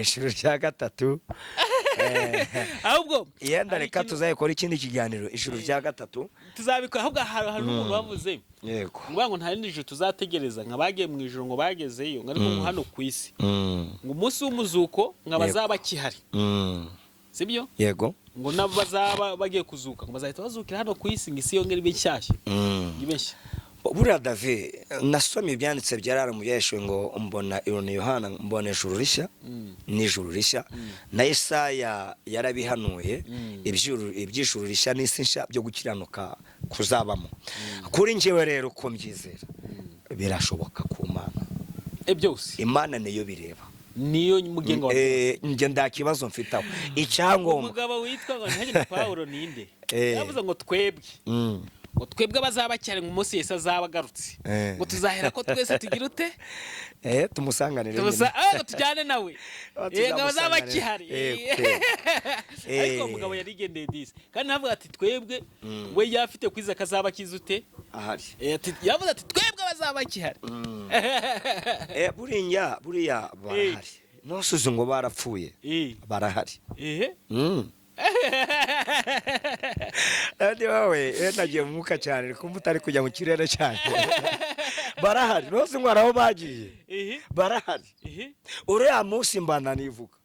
ijuru rya gatatu ahubwo yenda reka tuzayikora ikindi kiganiro ijuru rya gatatu tuzabikora ahubwo hari n'umuntu wavuze yego ngo nta rindi juru tuzategereza nkabagiye mu ijuru ngo bagezeyo ariko hano ku isi ngo umunsi w'umuzuko nkabazaba bakihari sibyo yego ngo nabo bazaba bagiye kuzuka ngo bazahita bazukira hano ku isi ngo isi yongere ibe nshyashya ibeshya buriya David nasomye ibyanditse byarara mu byeshwe ngo mbona irone Yohana mbona ijuru rishya n'ijuru rishya na Yesaya yarabihanuye iby'ijuru rishya n'isi nshya byo gukiranuka kuzabamo kuri njyewe rero ko mbyizera birashoboka ku Mana byose Imana niyo bireba niyo mugenga wa nje ndakibazo mfitaho icyangombwa umugabo witwa ngo ntihanye Paulo ninde yavuze ngo twebwe ngo twebwe bazaba cyane mu munsi Yesu azaba agarutse ngo tuzahera ko twese tugira ute tumusanganire ngo tujyane nawe ngo bazaba kihari ariko umugabo yarigendeye disi kandi navuga ati twebwe we yafite kwiza kazaba kizute ahari yavuze ati twebwe bazaba kihari buriya bahari nosuze ngo barapfuye barahari Andi wawe nagiye mu mwuka cyane kumva utari kujya mu kirere cyane barahari nose ngo araho bagiye barahari uriya munsi mbana nivuga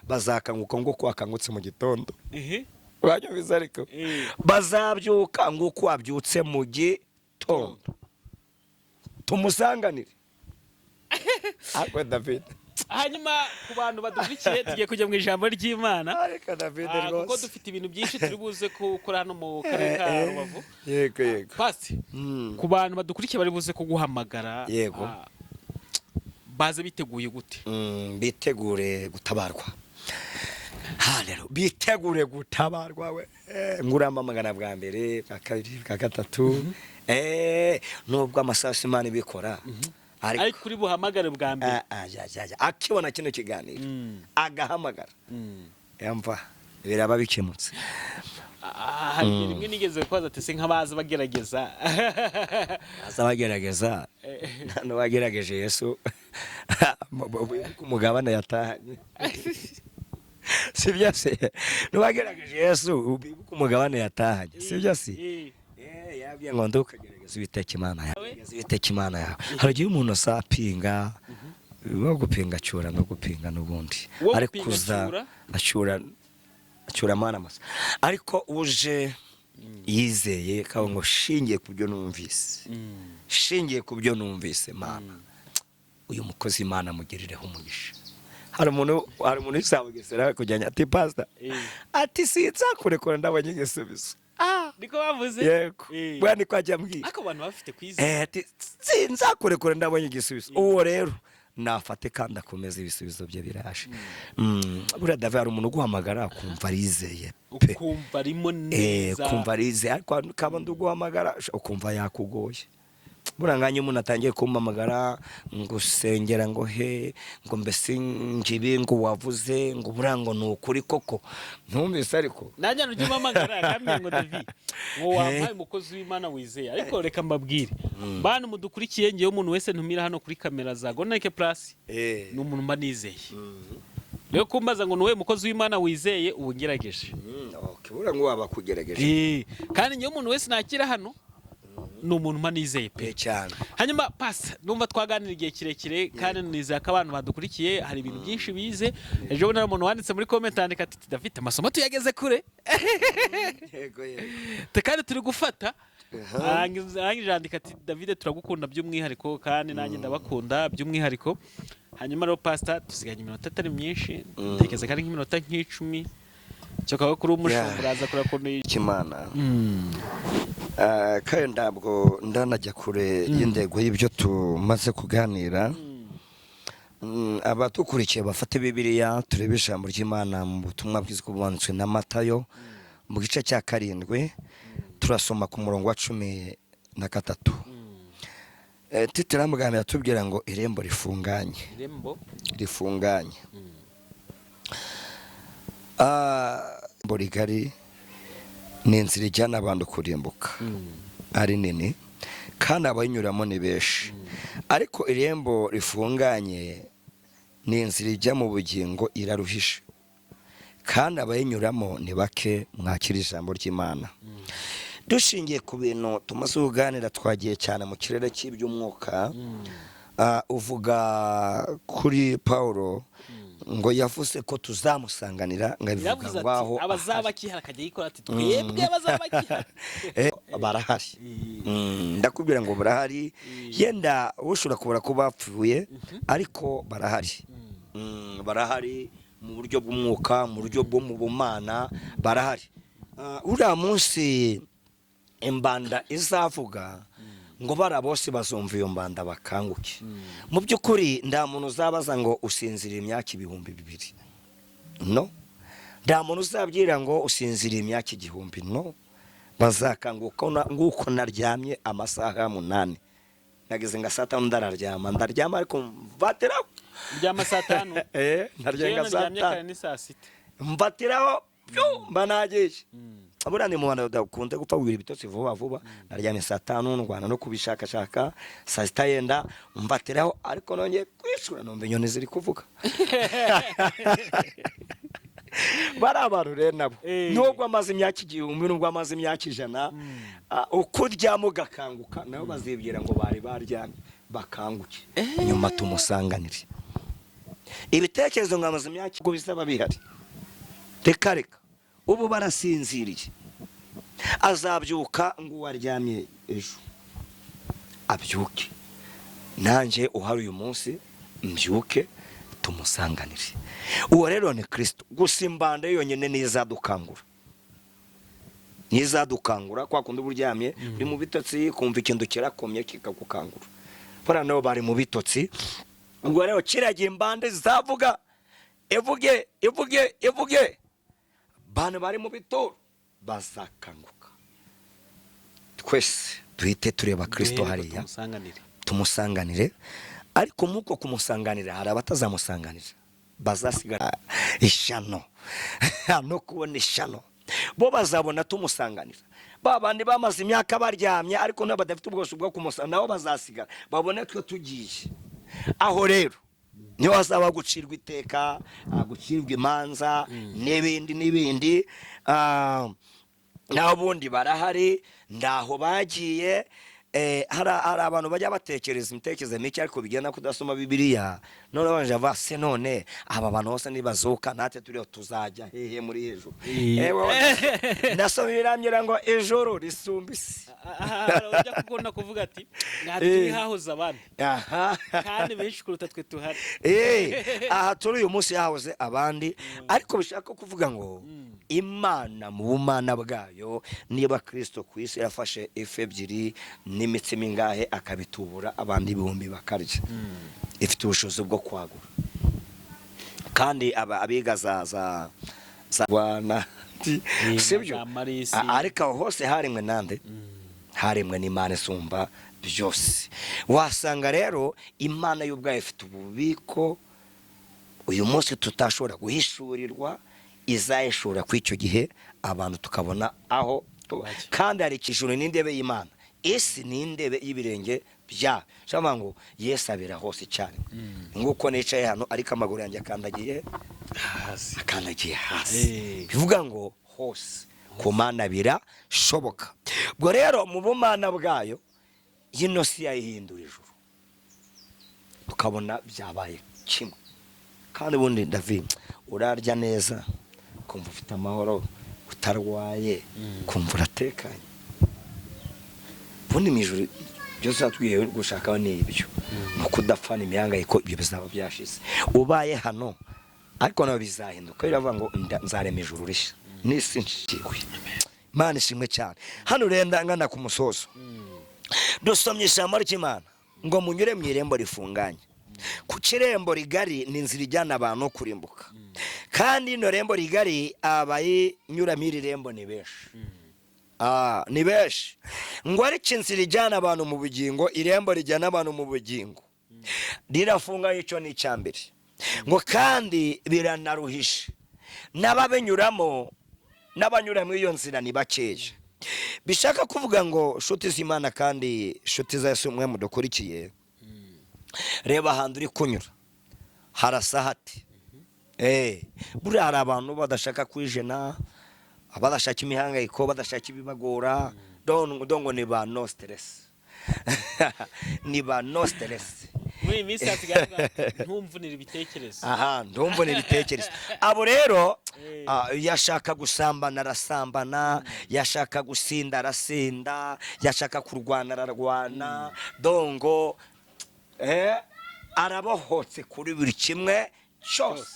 bazakanguka ngo kwakangutse mu gitondo uranyumviza ariko bazabyuka ngo kwabyutse mu gitondo tumusanganire akwe David hanyuma ku bantu badukurikiye tugiye kujya mu ijambo ry'Imana kuko dufite ibintu byinshi turi buze gukora hano mu karere ka Rubavu yego pasi ku bantu badukurikiye bari buze kuguhamagara yego baze biteguye gute bitegure gutabarwa rero bitegure gutabarwa we nguramamagana bwa mbere bwa kabiri bwa gatatu nubwo amasasi Imana ibikora ariko kuri buhamagare bwa mbere akibona kino kiganiro agahamagara yamva biraba bikemutse hari rimwe nigeze kwaza tese nk'abaza bagerageza nano bagerageje Yesu kumugabana yatahanye sibyo se nubagerageje Yesu kumugabana yatahanye sibyo se yabye ngo ndukagerageza ibiteka Imana yawe haragiye umuntu asapinga wo gupinga cyura no gupinga n'ubundi ariko kuza acyura Mana masa ariko uje yizeye kawo ngo shingiye kubyo numvise Mana uyu mukozi Imana mugirireho umugisha hari umuntu isabugesera kujyanya ati pastor ati sinzakurekura ndabonye igisubizo niko bavuze yego bwana kwajya mbwira ako bantu bafite kwiza ati sinzakurekura ndabonye igisubizo uwo rero nafate kandi akomeza ibisubizo bye birashe buriya David hari umuntu uguhamagara kumva arizeye ukumva arimo neza kumva arizeye ariko kaba nduguhamagara ukumva yakugoye buranganye umuntu atangiye kumpamagara ngo sengera ngo ngo mbese ngibi ngo wavuze ngo burango nukuri koko ntumvise ariko najya nujumamagara kamye ngo David ngo wampaye umukozi w'Imana wizeye ariko reka mbabwire bana mudukurikiye ngiye umuntu wese ntumira hano kuri kamera za Gonake Plus ni umuntu mba nizeye rero kumbaza ngo nuwe mukozi w'Imana wizeye ubu ngerageje okay burango wabakugerageje kandi ngiye umuntu wese nakira hano ni umuntu manizeye pe cyane hanyuma pasa numva twaganira igihe kirekire kandi nizeye ko abantu badukurikiye hari ibintu byinshi bize ejo bundi umuntu wanditse muri comment andika ati David amasomo tuyageze kure yego kandi turi gufata arangije andika ati David turagukunda by'umwihariko kandi nanjye ndabakunda by'umwihariko hanyuma rero pastor tusiganye iminota atari myinshi ntekereza ko ari nk'iminota nk'icumi cyo kaho kuri umushumuraza kuri akoneye Imana kandi ndabwo ndanajya kure y'indego y'ibyo tumaze kuganira abatukurikiye bafate Bibiliya turebe ijambo ry'Imana mu butumwa bwiza bwanditswe na Matayo mu gice cya 7 turasoma ku murongo wa 13 titiramuganira tubwira ngo irembo rifunganye borigari ni inzira ijyana abantu kurimbuka ari nini kandi abayinyuramo ni benshi ariko irembo rifunganye ni inzira ijya mu bugingo iraruhishe kandi abayinyuramo ni bake mwakira ijambo ry'Imana dushingiye ku bintu tumaze kuganira twagiye cyane mu kirere cy'iby'umwuka uvuga kuri Paulo ngo yavuze ko tuzamusanganira ngabivuga ngaho abazabakihara kajya yikora ati twebwe abazabakihara barahari ndakubwira ngo barahari yenda ushobora kubura ko bapfuye ariko barahari mu buryo bw'umwuka mu buryo bwo mu bumana barahari uriya munsi imbanda izavuga ngo bara bose bazumva iyo mbanda bakanguke mu by'ukuri nda muntu uzabaza ngo usinzira imyaka 2,000 no nda muntu uzabyira ngo usinzira imyaka 1,000 no bazakanguka nguko naryamye amasaha 8 nageze nga saa 5 ndaryama ariko mvatiraho ryama saa 5 naryenga saa 5 ni saa 6 mvatiraho mba nagiye abura ni mu Rwanda udakunze gupfa bibiri bitotsi vuba vuba naryamye saa 5 ndwana no kubishakashaka saa 6 yenda mbateraho ariko nongeye kwishura nombe nyoni ziri kuvuga bari abantu rero nabo nubwo amazi imyaka 1000 nubwo amazi imyaka 100 uko uryama ugakanguka nabo bazibwira ngo bari baryamye bakanguke nyuma tumusanganire ibitekerezo ngamaze imyaka ngo bisaba bihari reka ubu barasinziriye azabyuka ngo waryamye ejo abyuke nanje uhari uyu munsi mbyuke tumusanganire uwo rero ni Kristo gusimbanda yonyene nizadukangura kwa kundi buryamye uri mu bitotsi kumva ikintu kirakomye kikagukangura para nabo bari mu bitotsi ubwo rero kiragiye imbande zavuga evuge bana bari mu bitoro bazakanguka twese duhite tureba Kristo hariya tumusanganire ariko muko kumusanganira hari abatazamusanganira bazasigara ishano no kubona ishano bo bazabona tumusanganira babandi bamaze imyaka baryamye ariko nabo badafite ubwose bwo kumusanganira nabo bazasigara babone twe tugiye aho rero niyo azaba gucirwa iteka gucirwa imanza n'ibindi n'abundi barahari ndaho bagiye hari abantu bajya batekereza imitekerereze mike ariko bigenda kudasoma Bibiliya none banje avase none aba bantu bose nibazuka natwe turiho tuzajya hehe muri ejuru nasoma biramyira ngo ejuru risumbisi ujya kukunda kuvuga ati ngati hahoze abandi kandi benshi kuruta twe tuhari aha turi uyu munsi yahoze abandi ariko bishaka kuvuga ngo Imana mu bumana bwayo niba Kristo ku isi yafashe ife ebyiri n'imitsima ingahe akabitubura abandi ibihumbi bakarya ifite ubushobozi bwo kwagura kandi abiga za bwana sibyo ariko aho hose harimwe nande harimwe n'Imana isumba byose wasanga rero Imana y'ubwayo ifite ububiko uyu munsi tutashobora guhishurirwa izayishura kw'icyo gihe abantu tukabona aho kandi hari ikijuru n'indebe y'Imana isi n'indebe y'ibirenge bya cyangwa ngo Yesu abera hose cyane nguko nicaye hano ariko amaguru yanjye akandagiye hasi bivuga ngo hose ku Mana birashoboka ubwo rero mu bumana bwayo yino si yayihindura ijuru tukabona byabaye kimwe kandi bundi David urarya neza kumva ufite amahoro utarwaye kumva uratekanye bundi mijuru byose atwiye gushaka n'ibyo no kudapfana imihangayiko ibyo bizaba byashize ubaye hano ariko no bizahinduka biravuga ngo nzarema ijuru rishya n'isi nshikwe Imana ishimwe cyane hano renda ngana ku musozo dusomye ijambo ry'Imana ngo munyure mu irembo rifunganye ku kirembo rigari ni inzira ijyana abantu kurimbuka kandi ino rembo rigari abayinyuramo iri rembo ni benshi ni benshi ngo ariko inzira ijyana abantu mu bugingo irembo rijyana abantu mu bugingo rirafunga icyo ni icyambere ngo kandi biranaruhishe n'ababinyuramo n'abanyuramo iyo nzira ni bakeya bishaka kuvuga ngo nshuti z'Imana kandi nshuti za Yesu mwe mudukurikiye reba ahantu uri kunyura harasa hati buriya hari abantu badashaka kwijena badashaka imihangayiko badashaka ibibagora dongo ni ba no stress ni ba no stress muri minsi yatigaga ntumvunira ibitekerezo ntumvunira ibitekerezo abo rero yashaka gusambana arasambana yashaka gusinda arasinda yashaka kurwana ararwana dongo arabohotse kuri buri kimwe cyose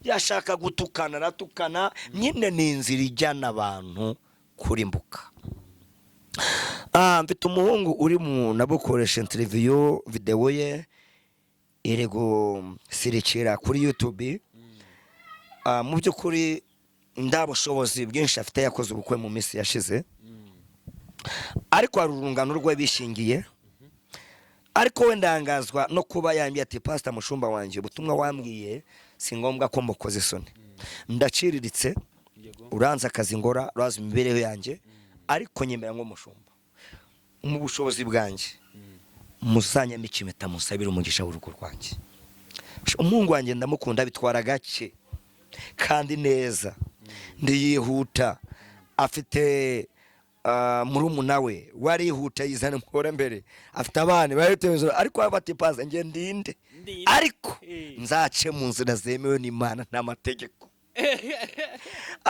yashaka gutukana aratukana nyine ni inzira ijyana abantu kurimbuka mfite umuhungu uri mu nabukoresha interview video ye irego sirikira kuri YouTube mu byukuri ndabushobozi bwinshi afite yakoze ubukwe mu minsi yashize ariko hari urungano rwe bishingiye ariko wendangazwa no kuba yambye ati pastor mushumba wanje ubutumwa wambwiye si ngombwa ko mukoze isoni ndaciriritse uranze akazi ngora urazi imibereho yanjye ariko nyemera nk'umushumba mu bushobozi bwanjye musanya mikimeta musabira umugisha w'urugo rwanjye. Umuhungu wanjye ndamukunda bitwara gake kandi neza ndiyihuta afite murumuna we warihuta yizana mukora mbere afite abana baritezo ariko abati paza nge ndinde ariko nzace mu nzira zemewe n'Imana n'amategeko.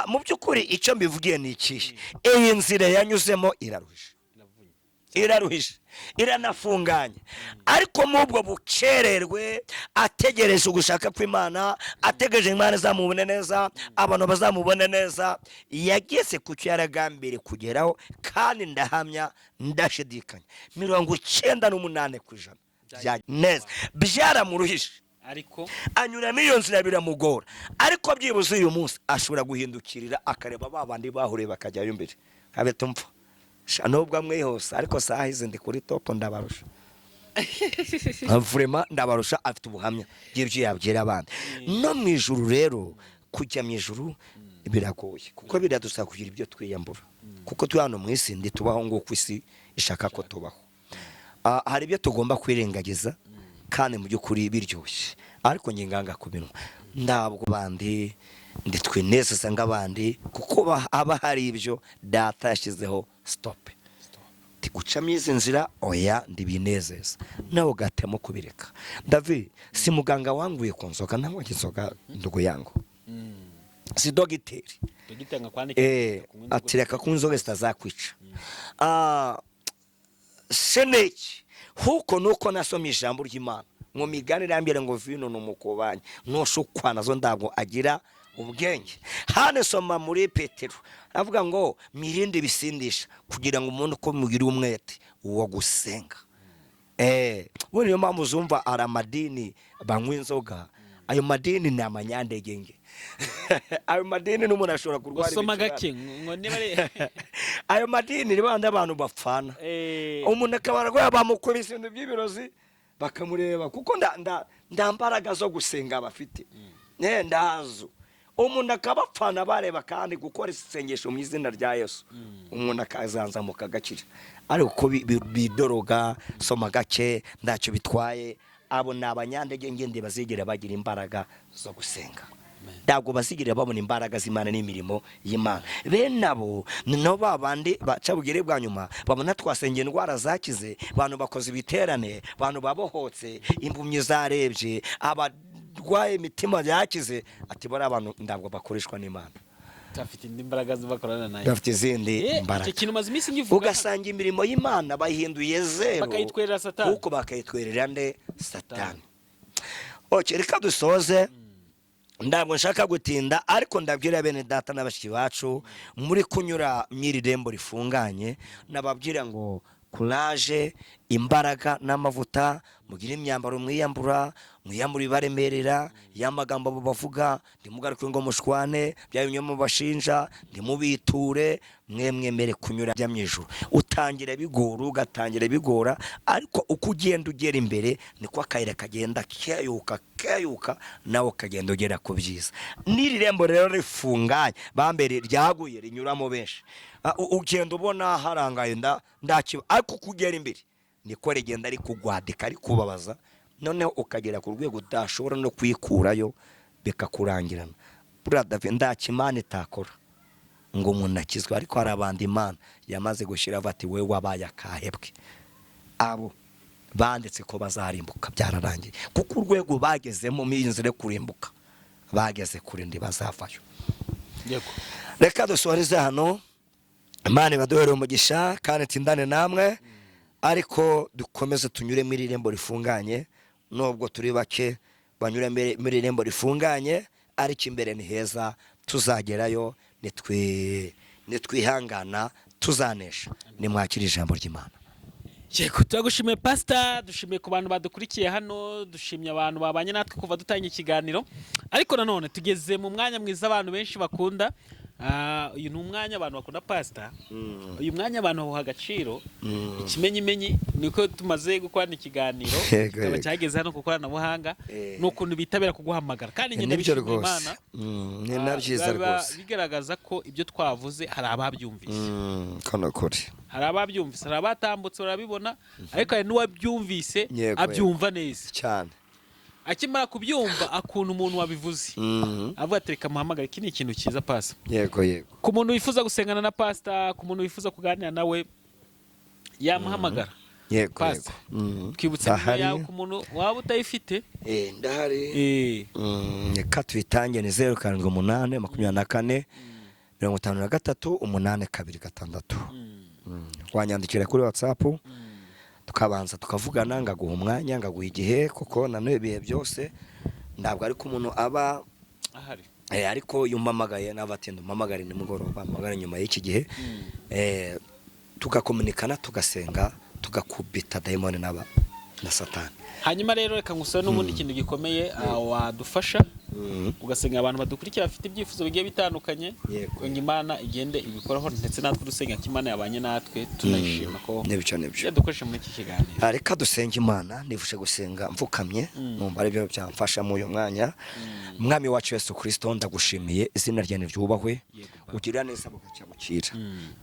Mu byukuri icyo mbivugiye ni iki, iyi nzira yanyuzemo iraruhije iranafunganye ariko mubwo bukererwe ategereje ugushaka kw'Imana, ategereje Imana izamubone neza, abantu bazamubone neza, yageze ku cyo yaragambiriye kugeraho kandi ndahamya ndashidikanya 98% neza byaramuruhije ariko anyura n'iyo nzira biramugora ariko byibuze uyu munsi ashobora guhindukirira akareba babandi bahuriye bakajyayo imbere habe tumva nubwo amwe hose ariko sahize ndi kuri top ndabarusha vraiment ndabarusha afite ubuhamya bw'ibyo yabwira abandi no mu ijuru. Rero kujya mu ijuru biragoye kuko biradusaba kugira ibyo twiyambura kuko turi hano mu isi ndi tubaho ngo ku isi ishaka ko tubaho. Hari ibyo tugomba kwirengagiza kandi mu by'ukuri biryoshye ariko nginganga kubinwa ndabwo bandi nditwinezeza ngabandi kuko aba hari ibyo data yashizeho stop tigucamo izi nzira oya ndibinezeza nawe gatemo kubireka. David si muganga wanguye ku nzoga nangwa inzoga ndugo yangu si dogiteri atireka ku nzoga zitazakwica. Seneki huko nuko nasomye ijambo ry'Imana ngo migani rambire ngo vino numukobanye noshukwa nazo ndabwo agira ubwenge. Hane soma muri Petero avuga ngo mirinde bisindisha kugira ngo umuntu ko mugira umwete uwo gusenga. Bone yo mpamvu zumva aramadini banywa inzoga, ayo madini ni amanyandegenge ayo madini n'umuntu ashobora kurwara soma gake ngo niba ayo madini ribanda abantu bapfana umuntu akabarwa bamukubise ibintu by'ibirozi bakamureba kuko ndambaraga zo gusenga bafite ndazo umuntu akabapfana bareba kandi gukora isengesho mu izina rya Yesu umuntu akazanzamuka agakira ariko ko bidoroga soma gake ndacyo bitwaye. Abo nabanyandege ngende bazigera bagira imbaraga zo gusenga ntabwo bazigera babona imbaraga z'Imana n'imirimo y'Imana. Bene abo no babandi bacabugire bwa nyuma babona twasengera indwara zakize, abantu bakoze ibiterane, abantu babohotse, impumyi zarebye, abarwaye imitima yakize, ati bari abantu ntabwo bakoreshwa n'Imana, afite indi mbaraga zibakorana nayo, bafite izindi mbaraga. Icyo kintu maze iminsi ngivuga ugasanga imirimo y'Imana bahinduye zero bakayitwerera Satani kuko bakayitwerera nde Satani. Reka dusoze ndabwo nshaka gutinda ariko ndabwira bene data n'abashiki bacu muri kunyura mwiri rembo rifunganye nababwira ngo courage, imbaraga n'amavuta, mugira imyambaro mwiyambura ibaremerera, y'amagambo bavuga ndimugaruke ngo mushwane, byayunyo bashinja ndimubiture, mwemwemere kunyura bya mwijuru. Utangira bigora ugatangira bigora ariko uko ugenda ugera imbere niko akayira kagenda kayuka nawe kagenda ugera ku byiza. Niri rembo rero rifunganye bambere ryaguye rinyuramo benshi, ugenda ubona harangaye ndakiba ariko kugera imbere niko rigenda ari kugwadika ari kubabaza, noneho ukagera ku rwego udashobora no kwikurayo bikakurangirana. Brother ndakimana itakora ngo umuntu akizwe, ariko hari abandi Imana yamaze gushira bati we wabaye akahebwe, abo banditse ko bazarimbuka byararangiye kuko urwego bagezemo minzire kurimbuka bageze kuri ndi bazavayo. Yego, reka dusoreze hano. Imana baduhere umugisha kandi tindane namwe, ariko dukomeze tunyure muri irembo rifunganye. Nubwo turi bake banyura muri irembo rifunganye, ariko imbere ni heza, tuzagerayo nitwihangana tuzanesha. Nimwakira ijambo ry'Imana. Yego, turagushimiye Pastor, dushimiye ku bantu badukurikiye hano, dushimye abantu babanye natwe kuva dutanye ikiganiro. Ariko nanone tugeze mu mwanya mwiza abantu benshi bakunda uyu ni umwanya abantu bakunda pastor. Uyu mwanya abantu baha agaciro. Ikimenyimenyi niko tumaze gukorana ikiganiro kikaba cyageze hano ku koranabuhanga n'ukuntu bitabira kuguhamagara kandi nyine bishimira Imana. Ni nabyiza rwose. Bigaragaza ko ibyo twavuze hari ababyumvise. Kono kuri. Hari ababyumvise, hari abatambutse barabibona, ariko hari n'uwabyumvise abyumva neza cyane. Akimara kubyumva akunda umuntu wabivuze. Avuga ati reka muhamagare, iki ni ikintu cyiza pasa. Yego. Ku muntu wifuza gusengana na pastor, ku muntu wifuza kuganira nawe yamuhamagara. Yego. Twibutse yawe ku muntu waba utayifite. Ndahari. Reka tuyitange ni 078 24 53 826. Wanyandikira kuri WhatsApp tukabanza tukavugana, ngaguha umwanya, ngaguha igihe, kuko nanone ibihe byose ntabwo ari ko umuntu aba ahari. Ariko yumpamagaye n'abatendo mpamagare nimugoroba, mpamagare nyuma y'iki gihe, tugakomunikana, tugasenga, tugakubita daimoni na Satani. Hanyuma rero reka ngusaba n'ubundi kintu gikomeye wadufasha ugasenga abantu badukurikira afite ibyifuzo bigiye bitandukanye, ngo Imana igende ibikoraho, ndetse natwe dusenga Imana yabanye natwe, tunayishima ko n'ibyo dukoresha muri iki kiganiro. Reka dusenga Imana, nifuje gusenga mvukamye, numva ari byo byamfasha mu uyu mwanya. Mwami wacu Yesu Kristo, ndagushimiye, izina ryawe ryubahwe, ugira neza bugacyabukira.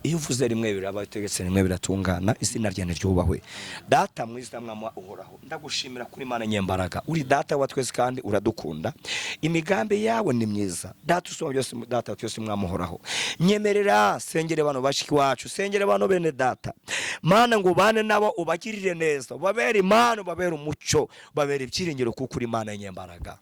Iyo uvuze rimwe biraba, itegetse rimwe biratungana, izina ryawe ryubahwe. Data mwiza, mwama uhoraho, ndagushimira kuri Imana nyembaraga, uri data wa twese kandi uradukunda. Imigambi yawe ni myiza, data usoma byose, data twese mwamuhoraho. Nyemerera sengere bano bashiki wacu, sengere bano bene data, Mana ngo bane nabo ubagirire neza, babere Imana, babere umucyo, babere ibyiringiro, kuko uri Imana nyembaraga.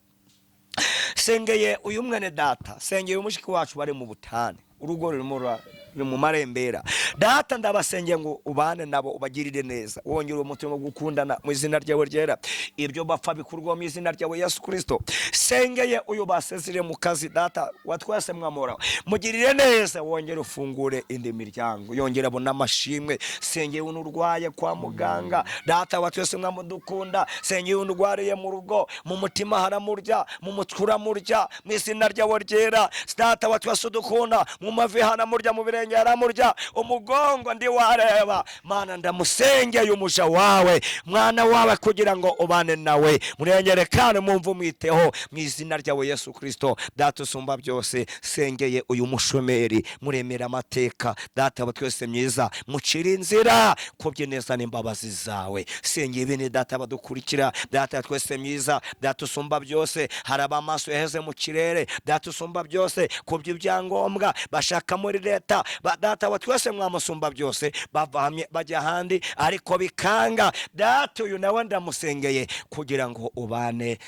Sengeye uyu mwene data, sengeye umushiki wacu bari mu butane, urugo rurimo mu marembera. Data ndabasengeye ngo ubane nabo ubagirire neza, wongere umutima wo gukundana mu izina ryawe ryera, ibyo bapfa bikurwa mu izina ryawe Yesu Kristo. Sengeye uyu basezire mu kazi, data watwase mwamora, mugirire neza, wongere ufungure indi miryango, yongere abona amashimwe. Sengeye unurwaye kwa muganga, data watwese mwamudukunda, sengeye unurwariye mu rugo, mu mutima haramurya, mu mutwe uramurya, mu izina ryawe ryera. Data watwese udukunda, mu mavi haramurya, mu birenge haramurya, umugongo ndi wareba. Mana ndamusengeye umuja wawe, mwana wawe, kugira ngo ubane nawe, murengere kandi mumve umwiteho mu izina ryawe Yesu Kristo. Data usumba byose, sengeye uyu mushomeri, muremera amateka, data batwese myiza, mucira inzira kubye neza n'imbabazi zawe. Sengeye bene data badukurikira, data twese myiza, data usumba byose, haraba amaso yaheze mu kirere, data usumba byose, kubye ibyangombwa bashaka muri leta, data watwese mwamusumba byose, bavamye bajya handi ariko bikanga. Data uyu nawe ndamusengeye kugira ngo ubane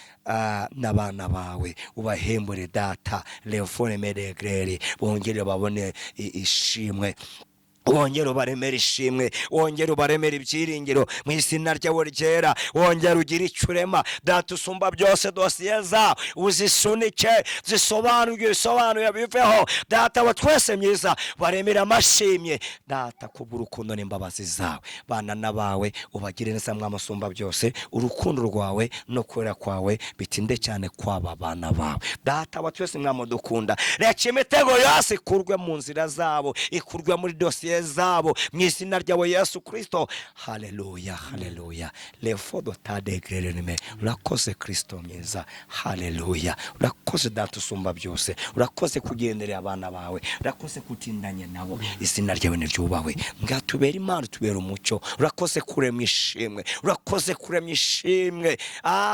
n'abana bawe, ubahembure data, Leofone Medegreri, bongere babone ishimwe, wongere ubaremera ishimwe, wongere ubaremera ibyiringiro mu izina ryawe ryera, wongere ugire icurema. Data usumba byose, dosiye zawe uzisunike, zisobanuye biveho, data wa twese myiza, baremera amashimye, data kubw'urukundo n'imbabazi zawe. Bana n'abawe ubagire neza, mwamusumba byose, urukundo rwawe no kwera kwawe bitinde cyane kwaba bana bawe. Data wa twese mwamudukunda, reka imitego yose ikurwe mu nzira zabo, ikurwe muri dosiye zabo mu izina ryawe Yesu Kristo. Haleluya, haleluya. Lefodo tadegrereme, urakoze Kristo mwiza. Haleluya, urakoze data usumba byose, urakoze kugenderera abana bawe, urakoze kutindanye nabo, izina ryawe niryubahwe. Ngatubera Imana, tubera umucyo, urakoze kurema ishimwe, urakoze kurema ishimwe.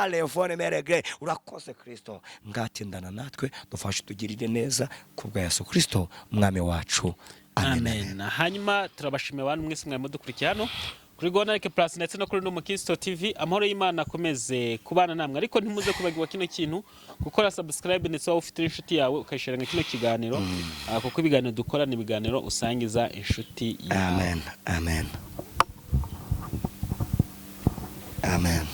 Lefone merege, urakoze Kristo, ngatindana natwe, dufashe tugirire neza kubwa Yesu Kristo umwami wacu. Amen. Hanyuma turabashimiye abantu mwese mwari mudukurikiye hano kuri Gonarike Plus ndetse no kuri Numukisto TV. Amahoro y'Imana akomeze kubana namwe, ariko ntimuze kubagirwa kino kintu gukora subscribe, ndetse waba ufite inshuti yawe ukayishare kino kiganiro, kuko ibiganiro dukora ni ibiganiro usangiza inshuti yawe. Amen, amen, amen.